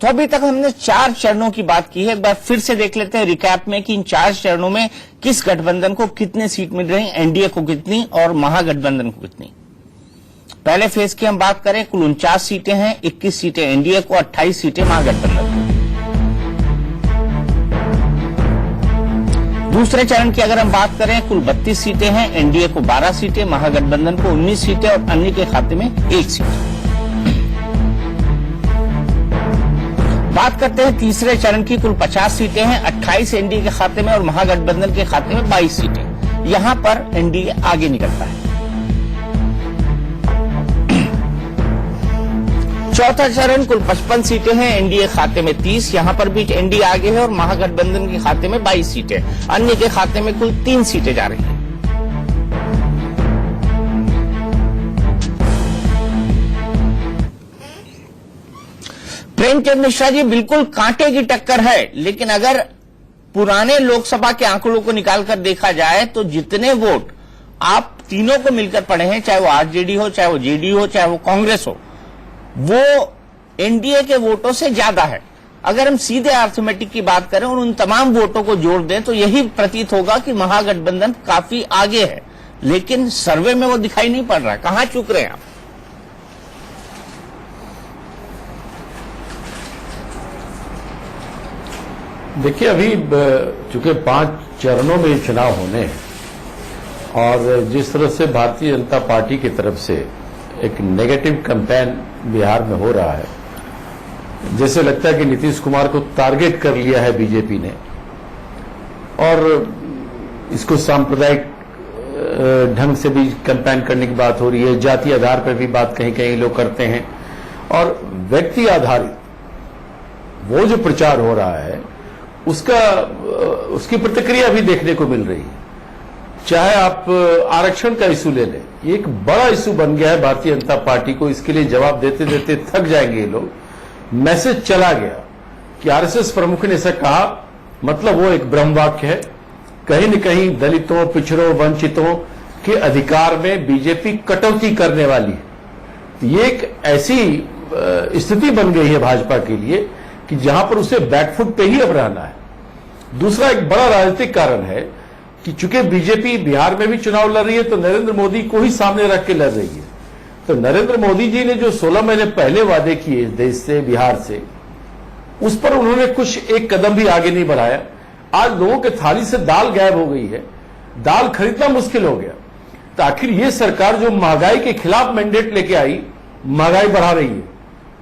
तो अभी तक हमने 4 चरणों की बात की है। एक बार फिर से देख लेते हैं रिकैप में कि इन 4 चरणों में किस गठबंधन को कितने सीट मिल रही, एनडीए को कितनी और महागठबंधन को कितनी। पहले फेज की हम बात करें, कुल 49 सीटें हैं, 21 सीटें एनडीए को, 28 सीटें महागठबंधन को। दूसरे चरण की अगर हम बात करें, कुल 32 सीटें हैं, एनडीए को 12 सीटें, महागठबंधन को 19 सीटें और अन्य के खाते में 1 सीट। बात करते हैं तीसरे चरण की, कुल 50 सीटें हैं, 28 एनडीए के खाते में और महागठबंधन के खाते में 22 सीटें। यहां पर एनडीए आगे निकलता है। चौथा चरण, कुल 55 सीटें हैं, एनडीए खाते में 30, यहां पर भी एनडीए आगे है और महागठबंधन के खाते में 22 सीटें, अन्य के खाते में कुल 3 सीटें जा रही हैं। प्रेमचंद मिश्रा जी, बिल्कुल कांटे की टक्कर है, लेकिन अगर पुराने लोकसभा के आंकड़ों को निकालकर देखा जाए तो जितने वोट आप तीनों को मिलकर पड़े हैं, चाहे वो आरजेडी हो, चाहे वो जेडीयू हो, चाहे वो कांग्रेस हो, वो एनडीए के वोटों से ज्यादा है। अगर हम सीधे अर्थमेटिक की बात करें और उन तमाम वोटों को जोड़ दें तो यही प्रतीत होगा कि महागठबंधन काफी आगे है, लेकिन सर्वे में वो दिखाई नहीं पड़ रहा। कहां चूक रहे हैं आप? देखिए, अभी चूंकि 5 चरणों में ये चुनाव होने हैं और जिस तरह से भारतीय जनता पार्टी की तरफ से एक नेगेटिव कैंपेन बिहार में हो रहा है, जैसे लगता है कि नीतीश कुमार को टारगेट कर लिया है बीजेपी ने और इसको सांप्रदायिक ढंग से भी कैंपेन करने की बात हो रही है, जाति आधार पर भी बात कहीं कहीं लोग करते हैं और व्यक्ति आधारित वो जो प्रचार हो रहा है उसकी प्रतिक्रिया भी देखने को मिल रही है। चाहे आप आरक्षण का इशू ले लें, ये एक बड़ा इशू बन गया है भारतीय जनता पार्टी को, इसके लिए जवाब देते देते थक जाएंगे ये लोग। मैसेज चला गया कि आरएसएस प्रमुख ने ऐसा कहा, मतलब वो एक ब्रह्म वाक्य है, कहीं न कहीं दलितों, पिछड़ों, वंचितों के अधिकार में बीजेपी कटौती करने वाली है। तो ये एक ऐसी स्थिति बन गई है भाजपा के लिए कि जहां पर उसे बैकफुट पे ही अब रहना है। दूसरा एक बड़ा राजनीतिक कारण है कि चूंकि बीजेपी बिहार में भी चुनाव लड़ रही है तो नरेंद्र मोदी को ही सामने रख के लड़ रही है। तो नरेंद्र मोदी जी ने जो 16 महीने पहले वादे किए इस देश से, बिहार से, उस पर उन्होंने कुछ एक कदम भी आगे नहीं बढ़ाया। आज लोगों के थाली से दाल गायब हो गई है, दाल खरीदना मुश्किल हो गया। तो आखिर ये सरकार जो महंगाई के खिलाफ मैंडेट लेके आई, महंगाई बढ़ा रही है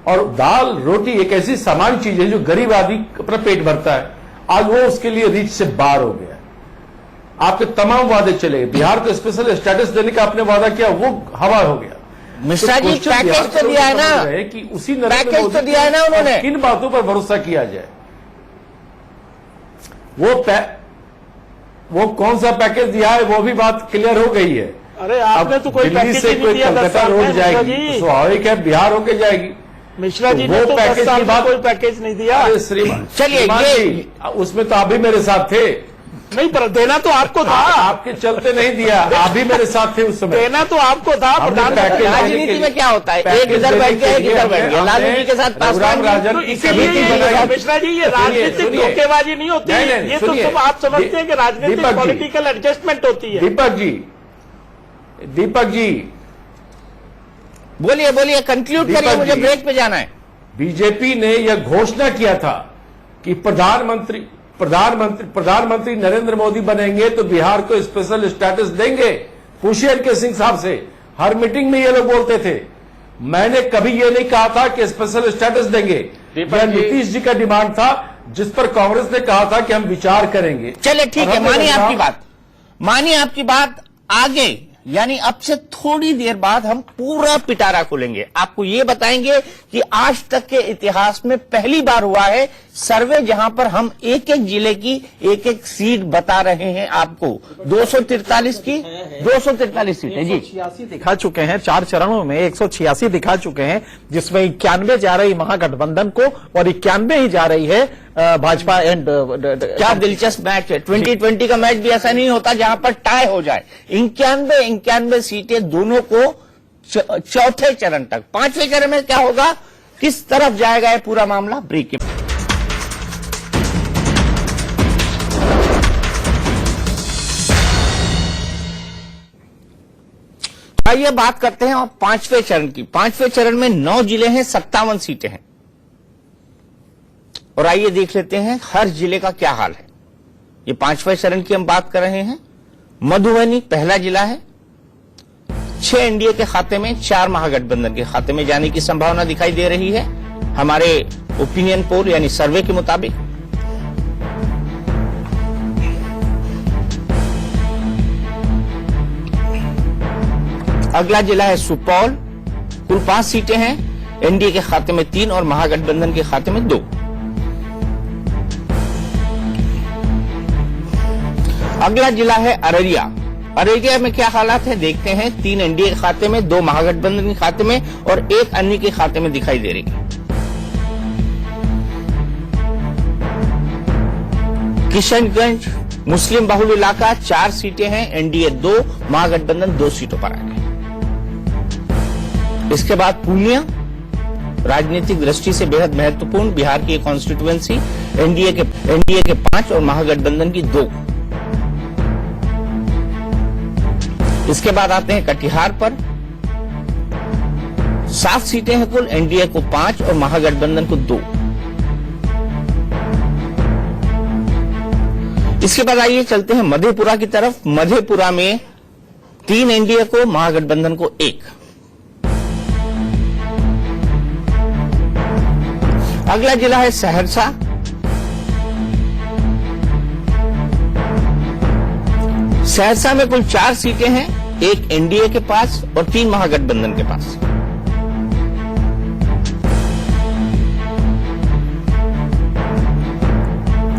और दाल रोटी एक ऐसी सामान्य चीज है जो गरीब आदमी अपना पेट भरता है, आज वो उसके लिए रीच से बाहर हो गया। आपके तमाम वादे चले, बिहार को स्पेशल स्टेटस देने का आपने वादा किया, वो हवा हो गया। मिश्रा जी, पैकेज तो दिया है ना, कि उसी नरेंद्र पैकेज मोदी तो दिया है ना उन्होंने, किन बातों पर भरोसा किया जाए? वो कौन सा पैकेज दिया है वो भी बात क्लियर हो गई है। अरे आपने तो कोई दिल्ली पैकेज से ही नहीं कोई दिया 10 कलकत्ता साल में, रोड मिश्रा जाएगी, जी। स्वाभाविक है बिहार होके जाएगी। मिश्रा जी तो ने वो तो 10 पैकेज साल की में बात- कोई पैकेज नहीं दिया। अरे श्रीमान, चलिए, श्रीमान ये- जी, उसमें तो आप भी मेरे साथ थे। नहीं, पर देना तो आपको था, आपके चलते नहीं दिया, आप भी मेरे साथ थे उस समय। देना तो आपको था। हमने प्रधानमंत्री पैकेज राजनीति में क्या होता है, एक पैकेज इधर बैठ गया, एक देने के इधर लिए बैठ गया। हमने लालू जी के साथ रघुराम पासवान राजन तो की इसीलिए कमेटी ये बनाई। मिश्रा जी, ये राजनीतिक सुनिए, धोखेबाजी नहीं होती नहीं, है, नहीं, ये तो सुनिए, सब आप समझते हैं कि राजनीतिक दीपक जी, पॉलिटिकल एडजस्टमेंट होती है। दीपक जी बोलिए बोलिए, कंक्लूड दीपक करिए, मुझे जी। ब्रेक पे जाना है। बीजेपी ने यह घोषणा किया था कि प्रधानमंत्री नरेंद्र मोदी बनेंगे तो बिहार को स्पेशल स्टेटस देंगे। पूछिए एनके सिंह साहब से, हर मीटिंग में ये लोग बोलते थे। मैंने कभी ये नहीं कहा था कि स्पेशल स्टेटस देंगे, यह नीतीश जी का डिमांड था जिस पर कांग्रेस ने कहा था कि हम विचार करेंगे। चलिए ठीक और है, हमने मानिए कहा- आपकी बात, मानिए आपकी बात। आगे यानी अब से थोड़ी देर बाद हम पूरा पिटारा खोलेंगे, आपको ये बताएंगे कि आज तक के इतिहास में पहली बार हुआ है सर्वे जहां पर हम एक एक जिले की एक एक सीट बता रहे हैं आपको। 243 की 243 सीटें जी 186 दिखा चुके हैं, 4 चरणों में 186 दिखा चुके हैं, जिसमें 91 जा रही महागठबंधन को और 91 ही जा रही है भाजपा एंड क्या दिलचस्प मैच है। 2020 का मैच भी ऐसा नहीं होता जहां पर टाई हो जाए। 91 सीटें दोनों को चौथे चरण तक। 5वें चरण में क्या होगा, किस तरफ जाएगा ये पूरा मामला, ब्रेक के। आइए बात करते हैं और 5वें चरण की। 5वें चरण में 9 जिले हैं, 57 सीटें हैं। और आइए देख लेते हैं हर जिले का क्या हाल है। ये 5वें चरण की हम बात कर रहे हैं। मधुबनी पहला जिला है, 6 एनडीए के खाते में, 4 महागठबंधन के खाते में जाने की संभावना दिखाई दे रही है हमारे ओपिनियन पोल यानी सर्वे के मुताबिक। अगला जिला है सुपौल, कुल 5 सीटें हैं, एनडीए के खाते में 3 और महागठबंधन के खाते में 2। अगला जिला है अररिया। अररिया में क्या हालात है देखते हैं। 3 एनडीए के खाते में, 2 महागठबंधन के खाते में और 1 अन्य के खाते में दिखाई दे रही है। किशनगंज मुस्लिम बहुल इलाका, 4 सीटें हैं, एनडीए 2, महागठबंधन 2 सीटों पर आ गए। इसके बाद पूर्णिया, राजनीतिक दृष्टि से बेहद महत्वपूर्ण बिहार की एक कॉन्स्टिट्यूएंसी, एनडीए के 5 और महागठबंधन की 2। इसके बाद आते हैं कटिहार पर। 7 सीटें हैं कुल, एनडीए को 5 और महागठबंधन को 2। इसके बाद आइए चलते हैं मधेपुरा की तरफ। मधेपुरा में 3 एनडीए को, महागठबंधन को 1। अगला जिला है सहरसा। सहरसा में कुल 4 सीटें हैं, 1 एनडीए के पास और 3 महागठबंधन के पास।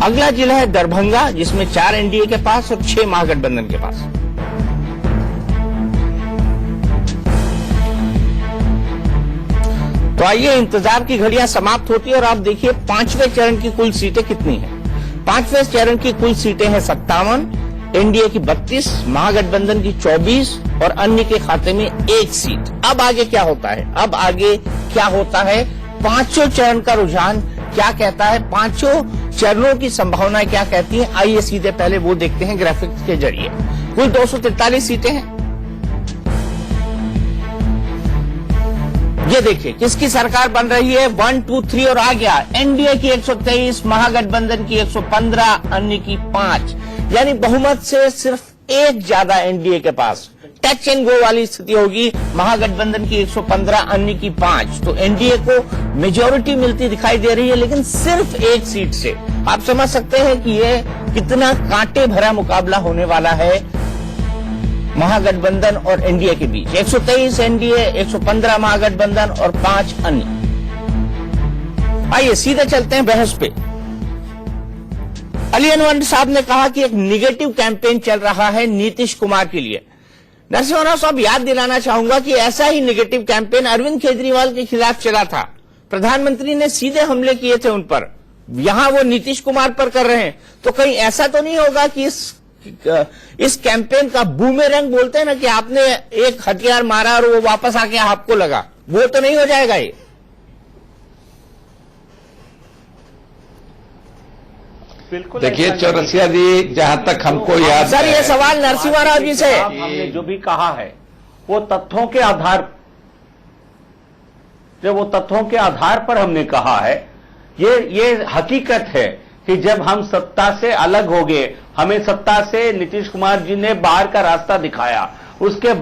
अगला जिला है दरभंगा, जिसमें 4 एनडीए के पास और 6 महागठबंधन के पास। तो आइए, इंतजार की घड़ियां समाप्त होती है और आप देखिए 5वें चरण की कुल सीटें कितनी हैं। 5वें चरण की कुल सीटें हैं 57, एनडीए की 32, महागठबंधन की 24 और अन्य के खाते में 1 सीट। अब आगे क्या होता है? अब आगे क्या होता है? 5वें चरण का रुझान क्या कहता है? 5 चरणों की संभावनाएं क्या कहती हैं? आइए सीधे पहले वो देखते हैं ग्राफिक्स के जरिए। कुल 243 सीटें हैं। ये देखिए किसकी सरकार बन रही है। 1, 2, 3 और आ गया। एनडीए की 123, महागठबंधन की 115, अन्य की 5। यानी बहुमत से सिर्फ 1 ज्यादा एनडीए के पास। टच एंड गो वाली स्थिति होगी। महागठबंधन की 115, अन्य की 5। तो एनडीए को मेजोरिटी मिलती दिखाई दे रही है, लेकिन सिर्फ 1 सीट से। आप समझ सकते हैं कि यह कितना कांटे भरा मुकाबला होने वाला है महागठबंधन और एनडीए के बीच। 123 एनडीए, 115 महागठबंधन और 5 अन्य। आइए सीधे चलते हैं बहस पे। अली अनवर साहब ने कहा कि एक निगेटिव कैंपेन चल रहा है नीतीश कुमार के लिए। नरसिम्हा साहब, याद दिलाना चाहूंगा कि ऐसा ही निगेटिव कैंपेन अरविंद केजरीवाल के खिलाफ चला था। प्रधानमंत्री ने सीधे हमले किए थे उन पर। यहां वो नीतीश कुमार पर कर रहे हैं। तो कहीं ऐसा तो नहीं होगा कि इस कैंपेन का बूमेरंग बोलते हैं ना, कि आपने एक हथियार मारा और वो वापस आके आपको लगा, वो तो नहीं हो जाएगा ये? बिल्कुल। देखिए चौरसिया जी, जहां तक हमको याद सर, ये सवाल नरसिम्हा राव जी से। हमने जो भी कहा है वो तथ्यों के आधार पर हमने कहा है। ये हकीकत है कि जब हम सत्ता से अलग हो गए, हमें सत्ता से नीतीश कुमार जी ने बाहर का रास्ता दिखाया। उसके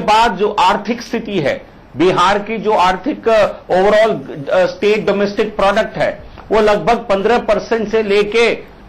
बाद जो आर्थिक स्थिति है, बिहार की जो आर्थिक ओवरऑल स्टेट डोमेस्टिक प्रोडक्ट है, वो लगभग 15% से लेके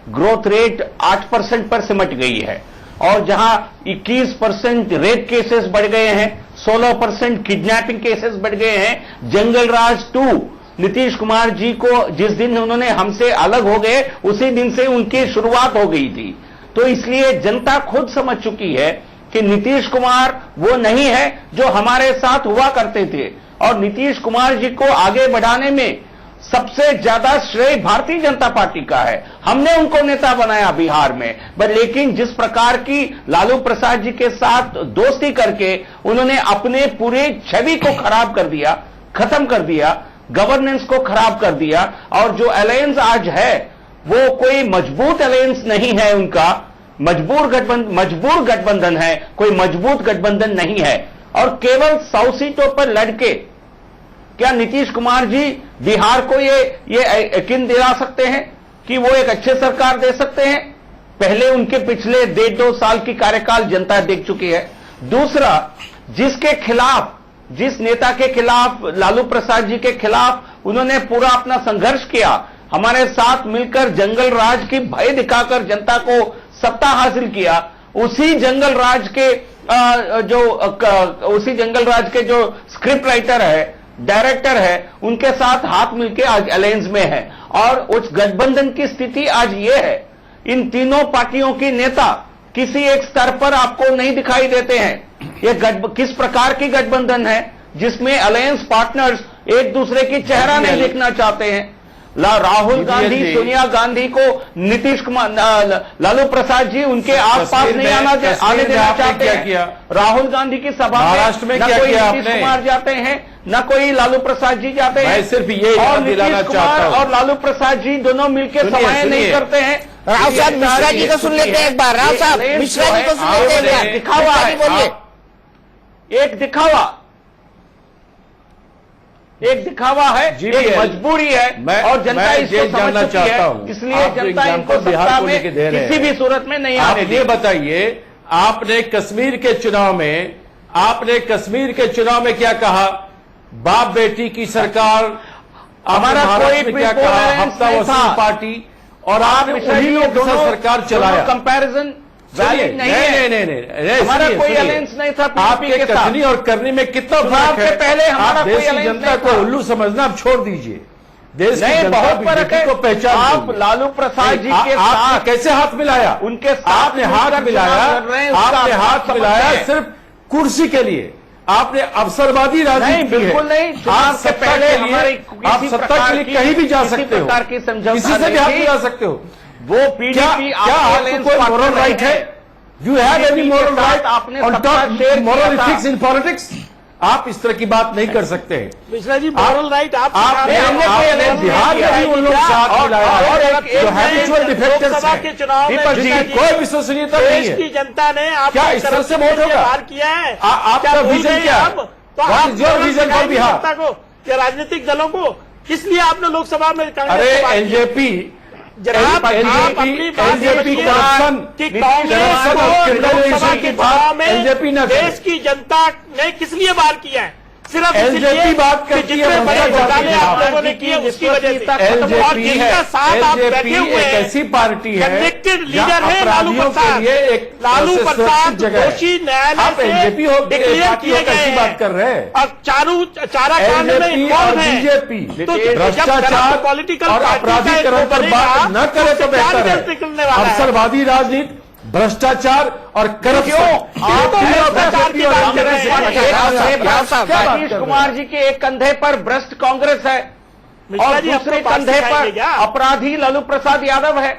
ग्रोथ रेट 8% पर सिमट गई है। और जहां 21% रेप केसेस बढ़ गए हैं, 16% किडनैपिंग केसेस बढ़ गए हैं। जंगल राज 2, नीतीश कुमार जी को जिस दिन उन्होंने हमसे अलग हो गए, उसी दिन से उनकी शुरुआत हो गई थी। तो इसलिए जनता खुद समझ चुकी है कि नीतीश कुमार वो नहीं है जो हमारे साथ हुआ करते थे। और नीतीश कुमार जी को आगे बढ़ाने में सबसे ज्यादा श्रेय भारतीय जनता पार्टी का है। हमने उनको नेता बनाया बिहार में, लेकिन जिस प्रकार की लालू प्रसाद जी के साथ दोस्ती करके उन्होंने अपने पूरे छवि को खराब कर दिया, खत्म कर दिया, गवर्नेंस को खराब कर दिया। और जो अलायंस आज है वो कोई मजबूत अलायंस नहीं है उनका, मजबूर गठबंधन है, कोई मजबूत गठबंधन नहीं है। और केवल 100 सीटों पर लड़के क्या नीतीश कुमार जी बिहार को ये यकीन दिला सकते हैं कि वो एक अच्छे सरकार दे सकते हैं? पहले उनके पिछले 1.5-2 साल की कार्यकाल जनता देख चुकी है। दूसरा, जिस नेता के खिलाफ, लालू प्रसाद जी के खिलाफ उन्होंने पूरा अपना संघर्ष किया, हमारे साथ मिलकर जंगल राज की भय दिखाकर जनता को सत्ता हासिल किया, उसी जंगल राज के जो स्क्रिप्ट राइटर है, डायरेक्टर है, उनके साथ हाथ मिलकर आज अलायंस में है। और उस गठबंधन की स्थिति आज ये है, इन तीनों पार्टियों के नेता किसी एक स्तर पर आपको नहीं दिखाई देते हैं। ये किस प्रकार की गठबंधन है जिसमें अलायंस पार्टनर्स एक दूसरे की चेहरा नहीं देखना चाहते हैं। राहुल गांधी, जी। सोनिया गांधी को नीतीश कुमार, लालू प्रसाद जी उनके आसपास नहीं आने देना चाहते क्या हैं। किया? राहुल गांधी की सभा महाराष्ट्र में न क्या कोई किया नीतीश आपने? कुमार जाते हैं, न कोई लालू प्रसाद जी जाते हैं। मैं सिर्फ ये और याद दिलाना नीतीश चाहता कुमार हूं। और लालू प्रसाद जी दोनों मिलकर सुनिए, सभाएं नहीं सुनिए। करते हैं। राव साहब मिश्रा जी को सुन लेते हैं एक बार। राव साहब मिश्रा जी को सुन लेते हैं एक बार। दिखावा मिश्रा जी है, बोलिए। एक दिखावा है, GBL, एक मजबूरी है, और जनता मैं इसको ये समझ जानना चुकी चाहता है। हूं। इसलिए आप जो जनता इनको एग्जाम्पल बिहार सत्ता को में लेके दे रहे किसी हैं। भी सूरत में नहीं आप आने ये देंगे। बताइए, आपने कश्मीर के चुनाव में क्या कहा? बाप बेटी की सरकार, हमारा महाराष्ट्र कोई में क्या कहा? प्रिफरेंस हफ्ता नहीं वसूल था। पार्टी, और आपने उन्हीं लोगों के साथ सरकार चलाया। कंपैरिजन वैलिड नहीं है। नहीं, हमारा सुनिए, कोई सुनिए। अलायंस नहीं था PDP आपके के साथ। कथनी और करनी में कितना चुनाव फर्क है? के पहले हमारा आप कोई देश की alliance जनता नहीं को था। उल्लू समझना आप छोड़ दीजिए। देश की नहीं, जनता बहुत फर्क बीजेपी है। को पहचान आप रही है। लालू प्रसाद जी नहीं, के आपने साथ कैसे हाथ मिलाया? उनके साथ आपने हाथ मिलकर मिलाया, चुनाव लड़ रहे हैं, उसका आपने आप हाथ समझते मिलाया हैं। सिर्फ कुर्सी के लिए। आपने अवसरवादी राजनीति नहीं, की है। बिल्कुल नहीं। चुनाव आप से सत्ता पहले के लिए, हमारी आप किसी सत्ता प्रकार के लिए की- कहीं भी जा किसी सकते हो, प्रकार की समझौता किसी से भी नहीं हाथ थी। मिला सकते हो। वो क्या पीडीपी क्या आपको कोई मोरल राइट है? You have any moral right आपने ऑन सत्ता टॉप शेयर मोरल किया था। Ethics in politics? आप इस तरह की बात नहीं कर सकते हैं। मिश्रा जी मोरल राइट आप आपने बिहार में भी उन लोगों के साथ मिलाया है जो हैबिचुअल डिफेक्टर्स लोकसभा के हैं। चुनाव में दीपक जी, मिश्रा जी, कोई विश्वसनीयता नहीं देश है। की जनता ने आपको क्या इस तरह से वोट होगा? बाहर किया है। आपका क्या भूल विजन गए क्या है? आप? तो What आप is your vision for दिखाएंगे बिहार? जनता को या राजनीतिक दलों को, किस लिए आपने लोकसभा में कांग्रेस अरे को बात किया? एलजेपी जनाब, आप अपनी बात एलजेपी रखिए करप्शन कि कांग्रेस को लोकसभा के चुनाव में एलजेपी ना करे। देश की जनता ने किस लिए बाहर किया है? सिर्फ एलजेपी इसलिए बात कि करती है जितने बड़े ममता घोटाले बनर्जी आप के लोगों ने किए उसकी वजह से, और एलजेपी जिनका साथ आप बैठे एलजेपी हुए एक ऐसी पार्टी है कन्विक्टेड जहां लीडर है लालू अपराधियों के प्रसाद। लिए एक लालू सबसे प्रसाद सुरक्षित जगह है। दोषी न्यायालय आप एलजेपी हो डिक्लेयर पार्टी हो किए गए कैसी बात कर रहे हैं? और चारा कांड में एलजेपी और इन्वॉल्व है। बीजेपी तो जब भ्रष्टाचार पॉलिटिकल और अपराधीकरण पर बात न करे तो बेहतर है। निकलने वाला है। अवसरवादी राजनीति, भ्रष्टाचार और करप्शन, आप भ्रष्टाचार की बात कर रहे हैं। नीतीश कुमार जी जी के एक कंधे पर भ्रष्ट कांग्रेस है मिश्रा और जी, दूसरे आपको बात कंधे सिखाएंगे पर क्या? अपराधी लालू प्रसाद यादव है।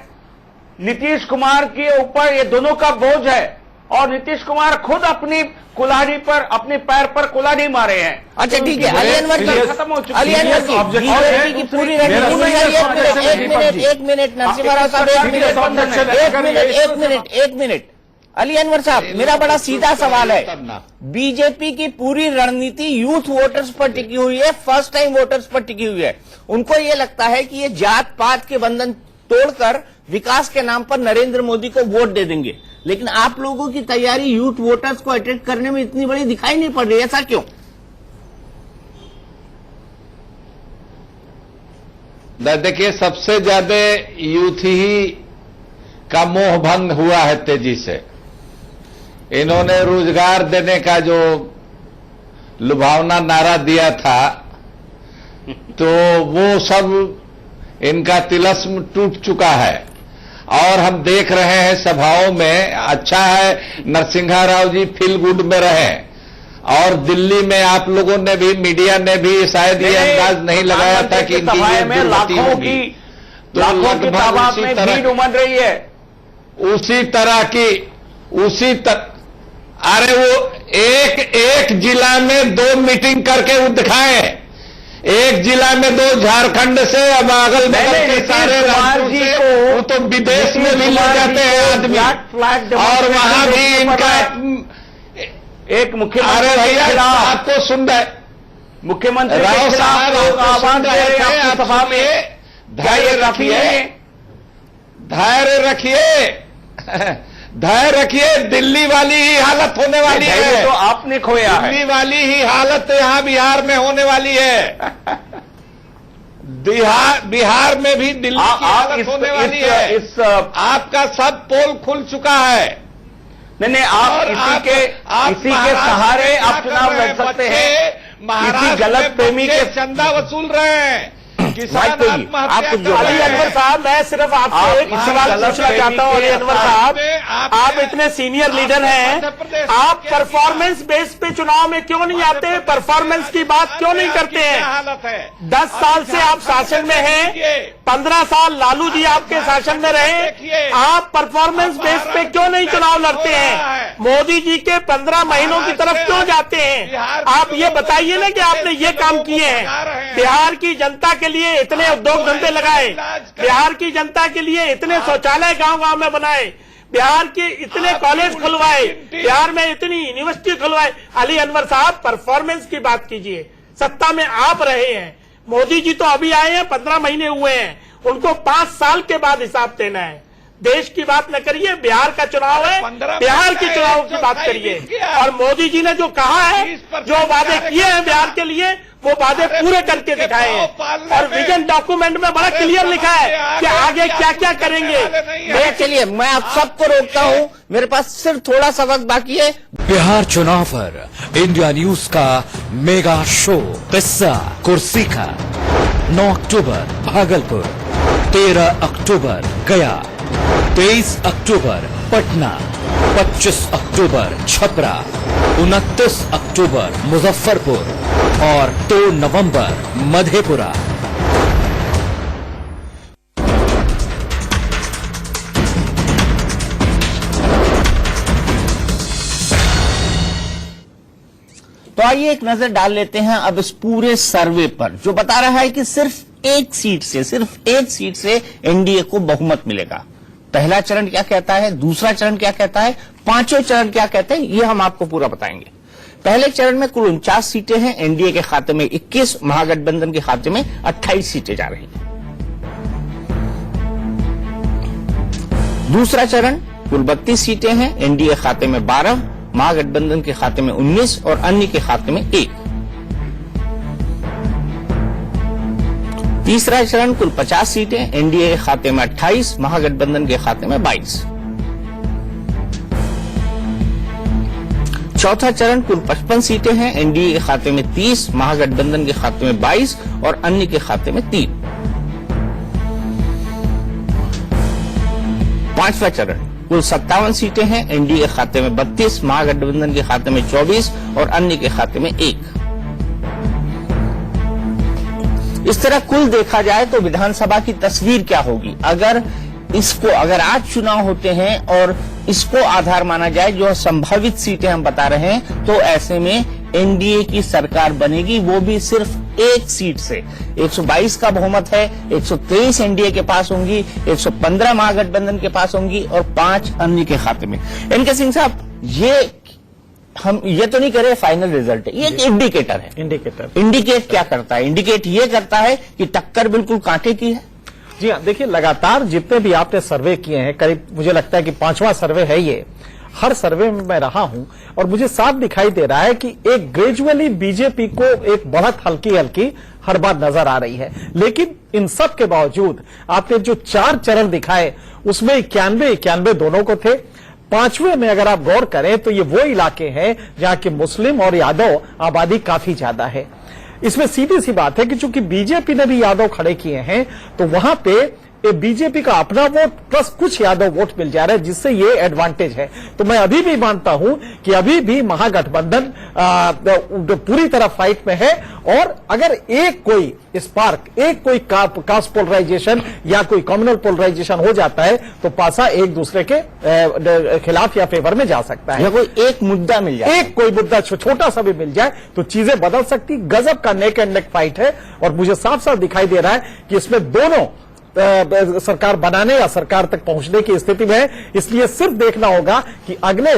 नीतीश कुमार के ऊपर ये दोनों का बोझ है और नीतीश कुमार खुद अपनी कुल्हाड़ी पर, अपने पैर पर कुल्हाड़ी मारे हैं। अच्छा ठीक है, अली अनवर जी, खत्म हो चुकी अली अनवर जी, ऑब्जेक्शन बीजेपी है। की पूरी मेरा रणनीति serious एक मिनट नरसिम्हा राव साहब, एक मिनट अली अनवर साहब, मेरा बड़ा सीधा सवाल है। बीजेपी की पूरी रणनीति यूथ वोटर्स पर टिकी हुई है, फर्स्ट टाइम वोटर्स पर टिकी हुई है। उनको ये लगता है कि ये जात पात के बंधन तोड़कर विकास के नाम पर नरेंद्र मोदी को वोट दे देंगे, लेकिन आप लोगों की तैयारी यूथ वोटर्स को अट्रैक्ट करने में इतनी बड़ी दिखाई नहीं पड़ रही, ऐसा क्यों? देखिए, सबसे ज्यादा यूथ ही का मोह भंग हुआ है तेजी से। इन्होंने रोजगार देने का जो लुभावना नारा दिया था, तो वो सब इनका तिलस्म टूट चुका है और हम देख रहे हैं सभाओं में। अच्छा है नरसिम्हा राव जी फील गुड में रहे, और दिल्ली में आप लोगों ने भी, मीडिया ने भी शायद ये अंदाज नहीं लगाया था कि इनकी ये दुर्गति होगी। तो लाखों की तादाद में भीड़ उमड़ रही है। उसी अरे वो एक जिला में 2 मीटिंग करके वो दिखाए। एक जिला में 2 झारखंड से, अब अगल बगल के सारे राज्यों से, वो तो विदेश में भी ले जाते हैं आदमी, और वहां भी इनका एक मुख्यमंत्री अरे भैया आपको सुन रहे मुख्यमंत्री राव साहब लोग आवाज दे रहे हैं आप आपकी सभा में, धैर्य रखिए, धैर्य रखिए, धैर्य रखिए। दिल्ली वाली ही हालत होने वाली है, तो आपने खोया है। दिल्ली वाली ही हालत यहां बिहार में होने वाली है। बिहार में भी दिल्ली की हालत होने वाली है। आपका सब पोल खुल चुका है। नहीं, आप इसी के सहारे आप चुनाव लड़ सकते हैं। महाराष्ट्र गलत प्रेमी के चंदा वसूल रहे हैं। माइक पे ही, आप कुछ जोड़ना अली अनवर साहब, मैं सिर्फ आपसे एक सवाल पूछना चाहता हूँ। अली अनवर साहब, आप इतने सीनियर लीडर हैं, आप परफॉर्मेंस बेस पे चुनाव में क्यों नहीं आते? परफॉर्मेंस की बात क्यों नहीं करते हैं? 10 साल से आप शासन में हैं, 15 साल लालू जी आपके शासन में रहे, आप परफॉर्मेंस बेस पे क्यों नहीं चुनाव लड़ते हैं? मोदी जी के 15 महीनों की तरफ क्यों जाते हैं? आप ये बताइए ना कि आपने ये काम किए हैं। बिहार की जनता के लिए इतने उद्योग धंधे लगाए, बिहार की जनता के लिए इतने शौचालय गांव-गांव में बनाए, बिहार के इतने कॉलेज खुलवाए, बिहार में इतनी यूनिवर्सिटी खुलवाए। अली अनवर साहब, परफॉर्मेंस की बात कीजिए। सत्ता में आप रहे हैं, मोदी जी तो अभी आए हैं, 15 महीने हुए हैं, उनको 5 साल के बाद हिसाब देना है। देश की बात न करिए, बिहार का चुनाव है, बिहार के चुनाव की बात करिए। और मोदी जी ने जो कहा है, जो वादे किए हैं बिहार के लिए, वो वादे पूरे करके दिखाए हैं। और विजन डॉक्यूमेंट में बड़ा क्लियर लिखा है कि आगे क्या क्या करेंगे। चलिए, मैं आप सबको रोकता हूँ, मेरे पास सिर्फ थोड़ा सा वक्त बाकी है। बिहार चुनाव पर इंडिया न्यूज का मेगा शो किस्सा कुर्सी का 9 अक्टूबर भागलपुर, 13 अक्टूबर गया, 23 अक्टूबर पटना, 25 अक्टूबर छपरा, 29 अक्टूबर मुजफ्फरपुर और 2 नवंबर मधेपुरा। तो आइए एक नजर डाल लेते हैं अब इस पूरे सर्वे पर, जो बता रहा है कि सिर्फ एक सीट से एनडीए को बहुमत मिलेगा। पहला चरण क्या कहता है, दूसरा चरण क्या कहता है, पांचों चरण क्या कहते हैं, ये हम आपको पूरा बताएंगे। पहले चरण में कुल 49 सीटें हैं, एनडीए के खाते में 21, महागठबंधन के खाते में 28 सीटें जा रही हैं। दूसरा चरण कुल 32 सीटें हैं, एनडीए खाते में 12, महागठबंधन के खाते में 19 और अन्य के खाते में 1। तीसरा चरण कुल 50 सीटें, एनडीए के खाते में 28, महागठबंधन के खाते में 22। चौथा चरण कुल 55 सीटें हैं, एनडीए के खाते में 30, महागठबंधन के खाते में 22 और अन्य के खाते में 3। पांचवा चरण कुल 57 सीटें हैं, एनडीए के खाते में 32, महागठबंधन के खाते में 24 और अन्य के खाते में 1। इस तरह कुल देखा जाए तो विधानसभा की तस्वीर क्या होगी अगर आज चुनाव होते हैं और इसको आधार माना जाए, जो संभावित सीटें हम बता रहे हैं, तो ऐसे में एनडीए की सरकार बनेगी, वो भी सिर्फ एक सीट से। 122 का बहुमत है, 123 एनडीए के पास होंगी, 115 महागठबंधन के पास होंगी और 5 अन्य के खाते में। एनके सिंह साहब, हम ये तो नहीं कह रहे फाइनल रिजल्ट है, ये एक इंडिकेटर है। इंडिकेट क्या करता है? इंडिकेट ये करता है कि टक्कर बिल्कुल कांटे की है। जी हाँ, देखिए, लगातार जितने भी आपने सर्वे किए हैं, करीब मुझे लगता है कि 5वां सर्वे है ये, हर सर्वे में मैं रहा हूं और मुझे साफ दिखाई दे रहा है कि एक ग्रेजुअली बीजेपी को एक बढ़त हल्की हल्की हर बार नजर आ रही है। लेकिन इन सब के बावजूद आपने जो 4 चरण दिखाए, उसमें 91 दोनों को थे। 5वें में अगर आप गौर करें तो ये वो इलाके हैं जहां की मुस्लिम और यादव आबादी काफी ज्यादा है। इसमें सीधी सी बात है कि चूंकि बीजेपी ने भी यादव खड़े किए हैं, तो वहां पे बीजेपी का अपना वोट प्लस कुछ यादव वोट मिल जा रहा है, जिससे ये एडवांटेज है। तो मैं अभी भी मानता हूं कि अभी भी महागठबंधन पूरी तरह फाइट में है। और अगर एक कोई स्पार्क, एक कोई कास्ट पोलराइजेशन या कोई कम्युनल पोलराइजेशन हो जाता है, तो पासा एक दूसरे के खिलाफ या फेवर में जा सकता है। या कोई एक मुद्दा मिल जाए, एक कोई मुद्दा छोटा सा भी मिल जाए तो चीजें बदल सकती। गजब का नेक एंड नेक फाइट है और मुझे साफ साफ दिखाई दे रहा है कि इसमें दोनों सरकार बनाने या सरकार तक पहुंचने की स्थिति में है। इसलिए सिर्फ देखना होगा कि अगले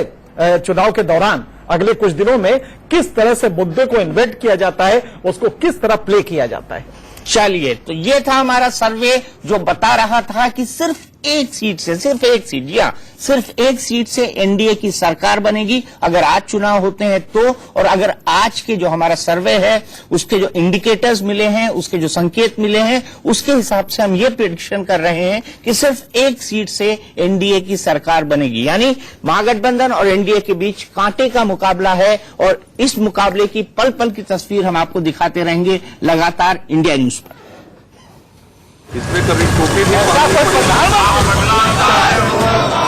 चुनाव के दौरान, अगले कुछ दिनों में किस तरह से मुद्दे को इन्वेंट किया जाता है, उसको किस तरह प्ले किया जाता है। चलिए, तो ये था हमारा सर्वे जो बता रहा था कि सिर्फ एक सीट से, सिर्फ एक सीट, जी हाँ, सिर्फ एक सीट से एनडीए की सरकार बनेगी अगर आज चुनाव होते हैं तो। और अगर आज के जो हमारा सर्वे है, उसके जो इंडिकेटर्स मिले हैं, उसके जो संकेत मिले हैं, उसके हिसाब से हम ये प्रेडिक्शन कर रहे हैं कि सिर्फ एक सीट से एनडीए की सरकार बनेगी। यानी महागठबंधन और एनडीए के बीच कांटे का मुकाबला है और इस मुकाबले की पल पल की तस्वीर हम आपको दिखाते रहेंगे लगातार इंडिया न्यूज पर। इसमें कभी टोपी भी ऐसा कोई प्रधानमंत्री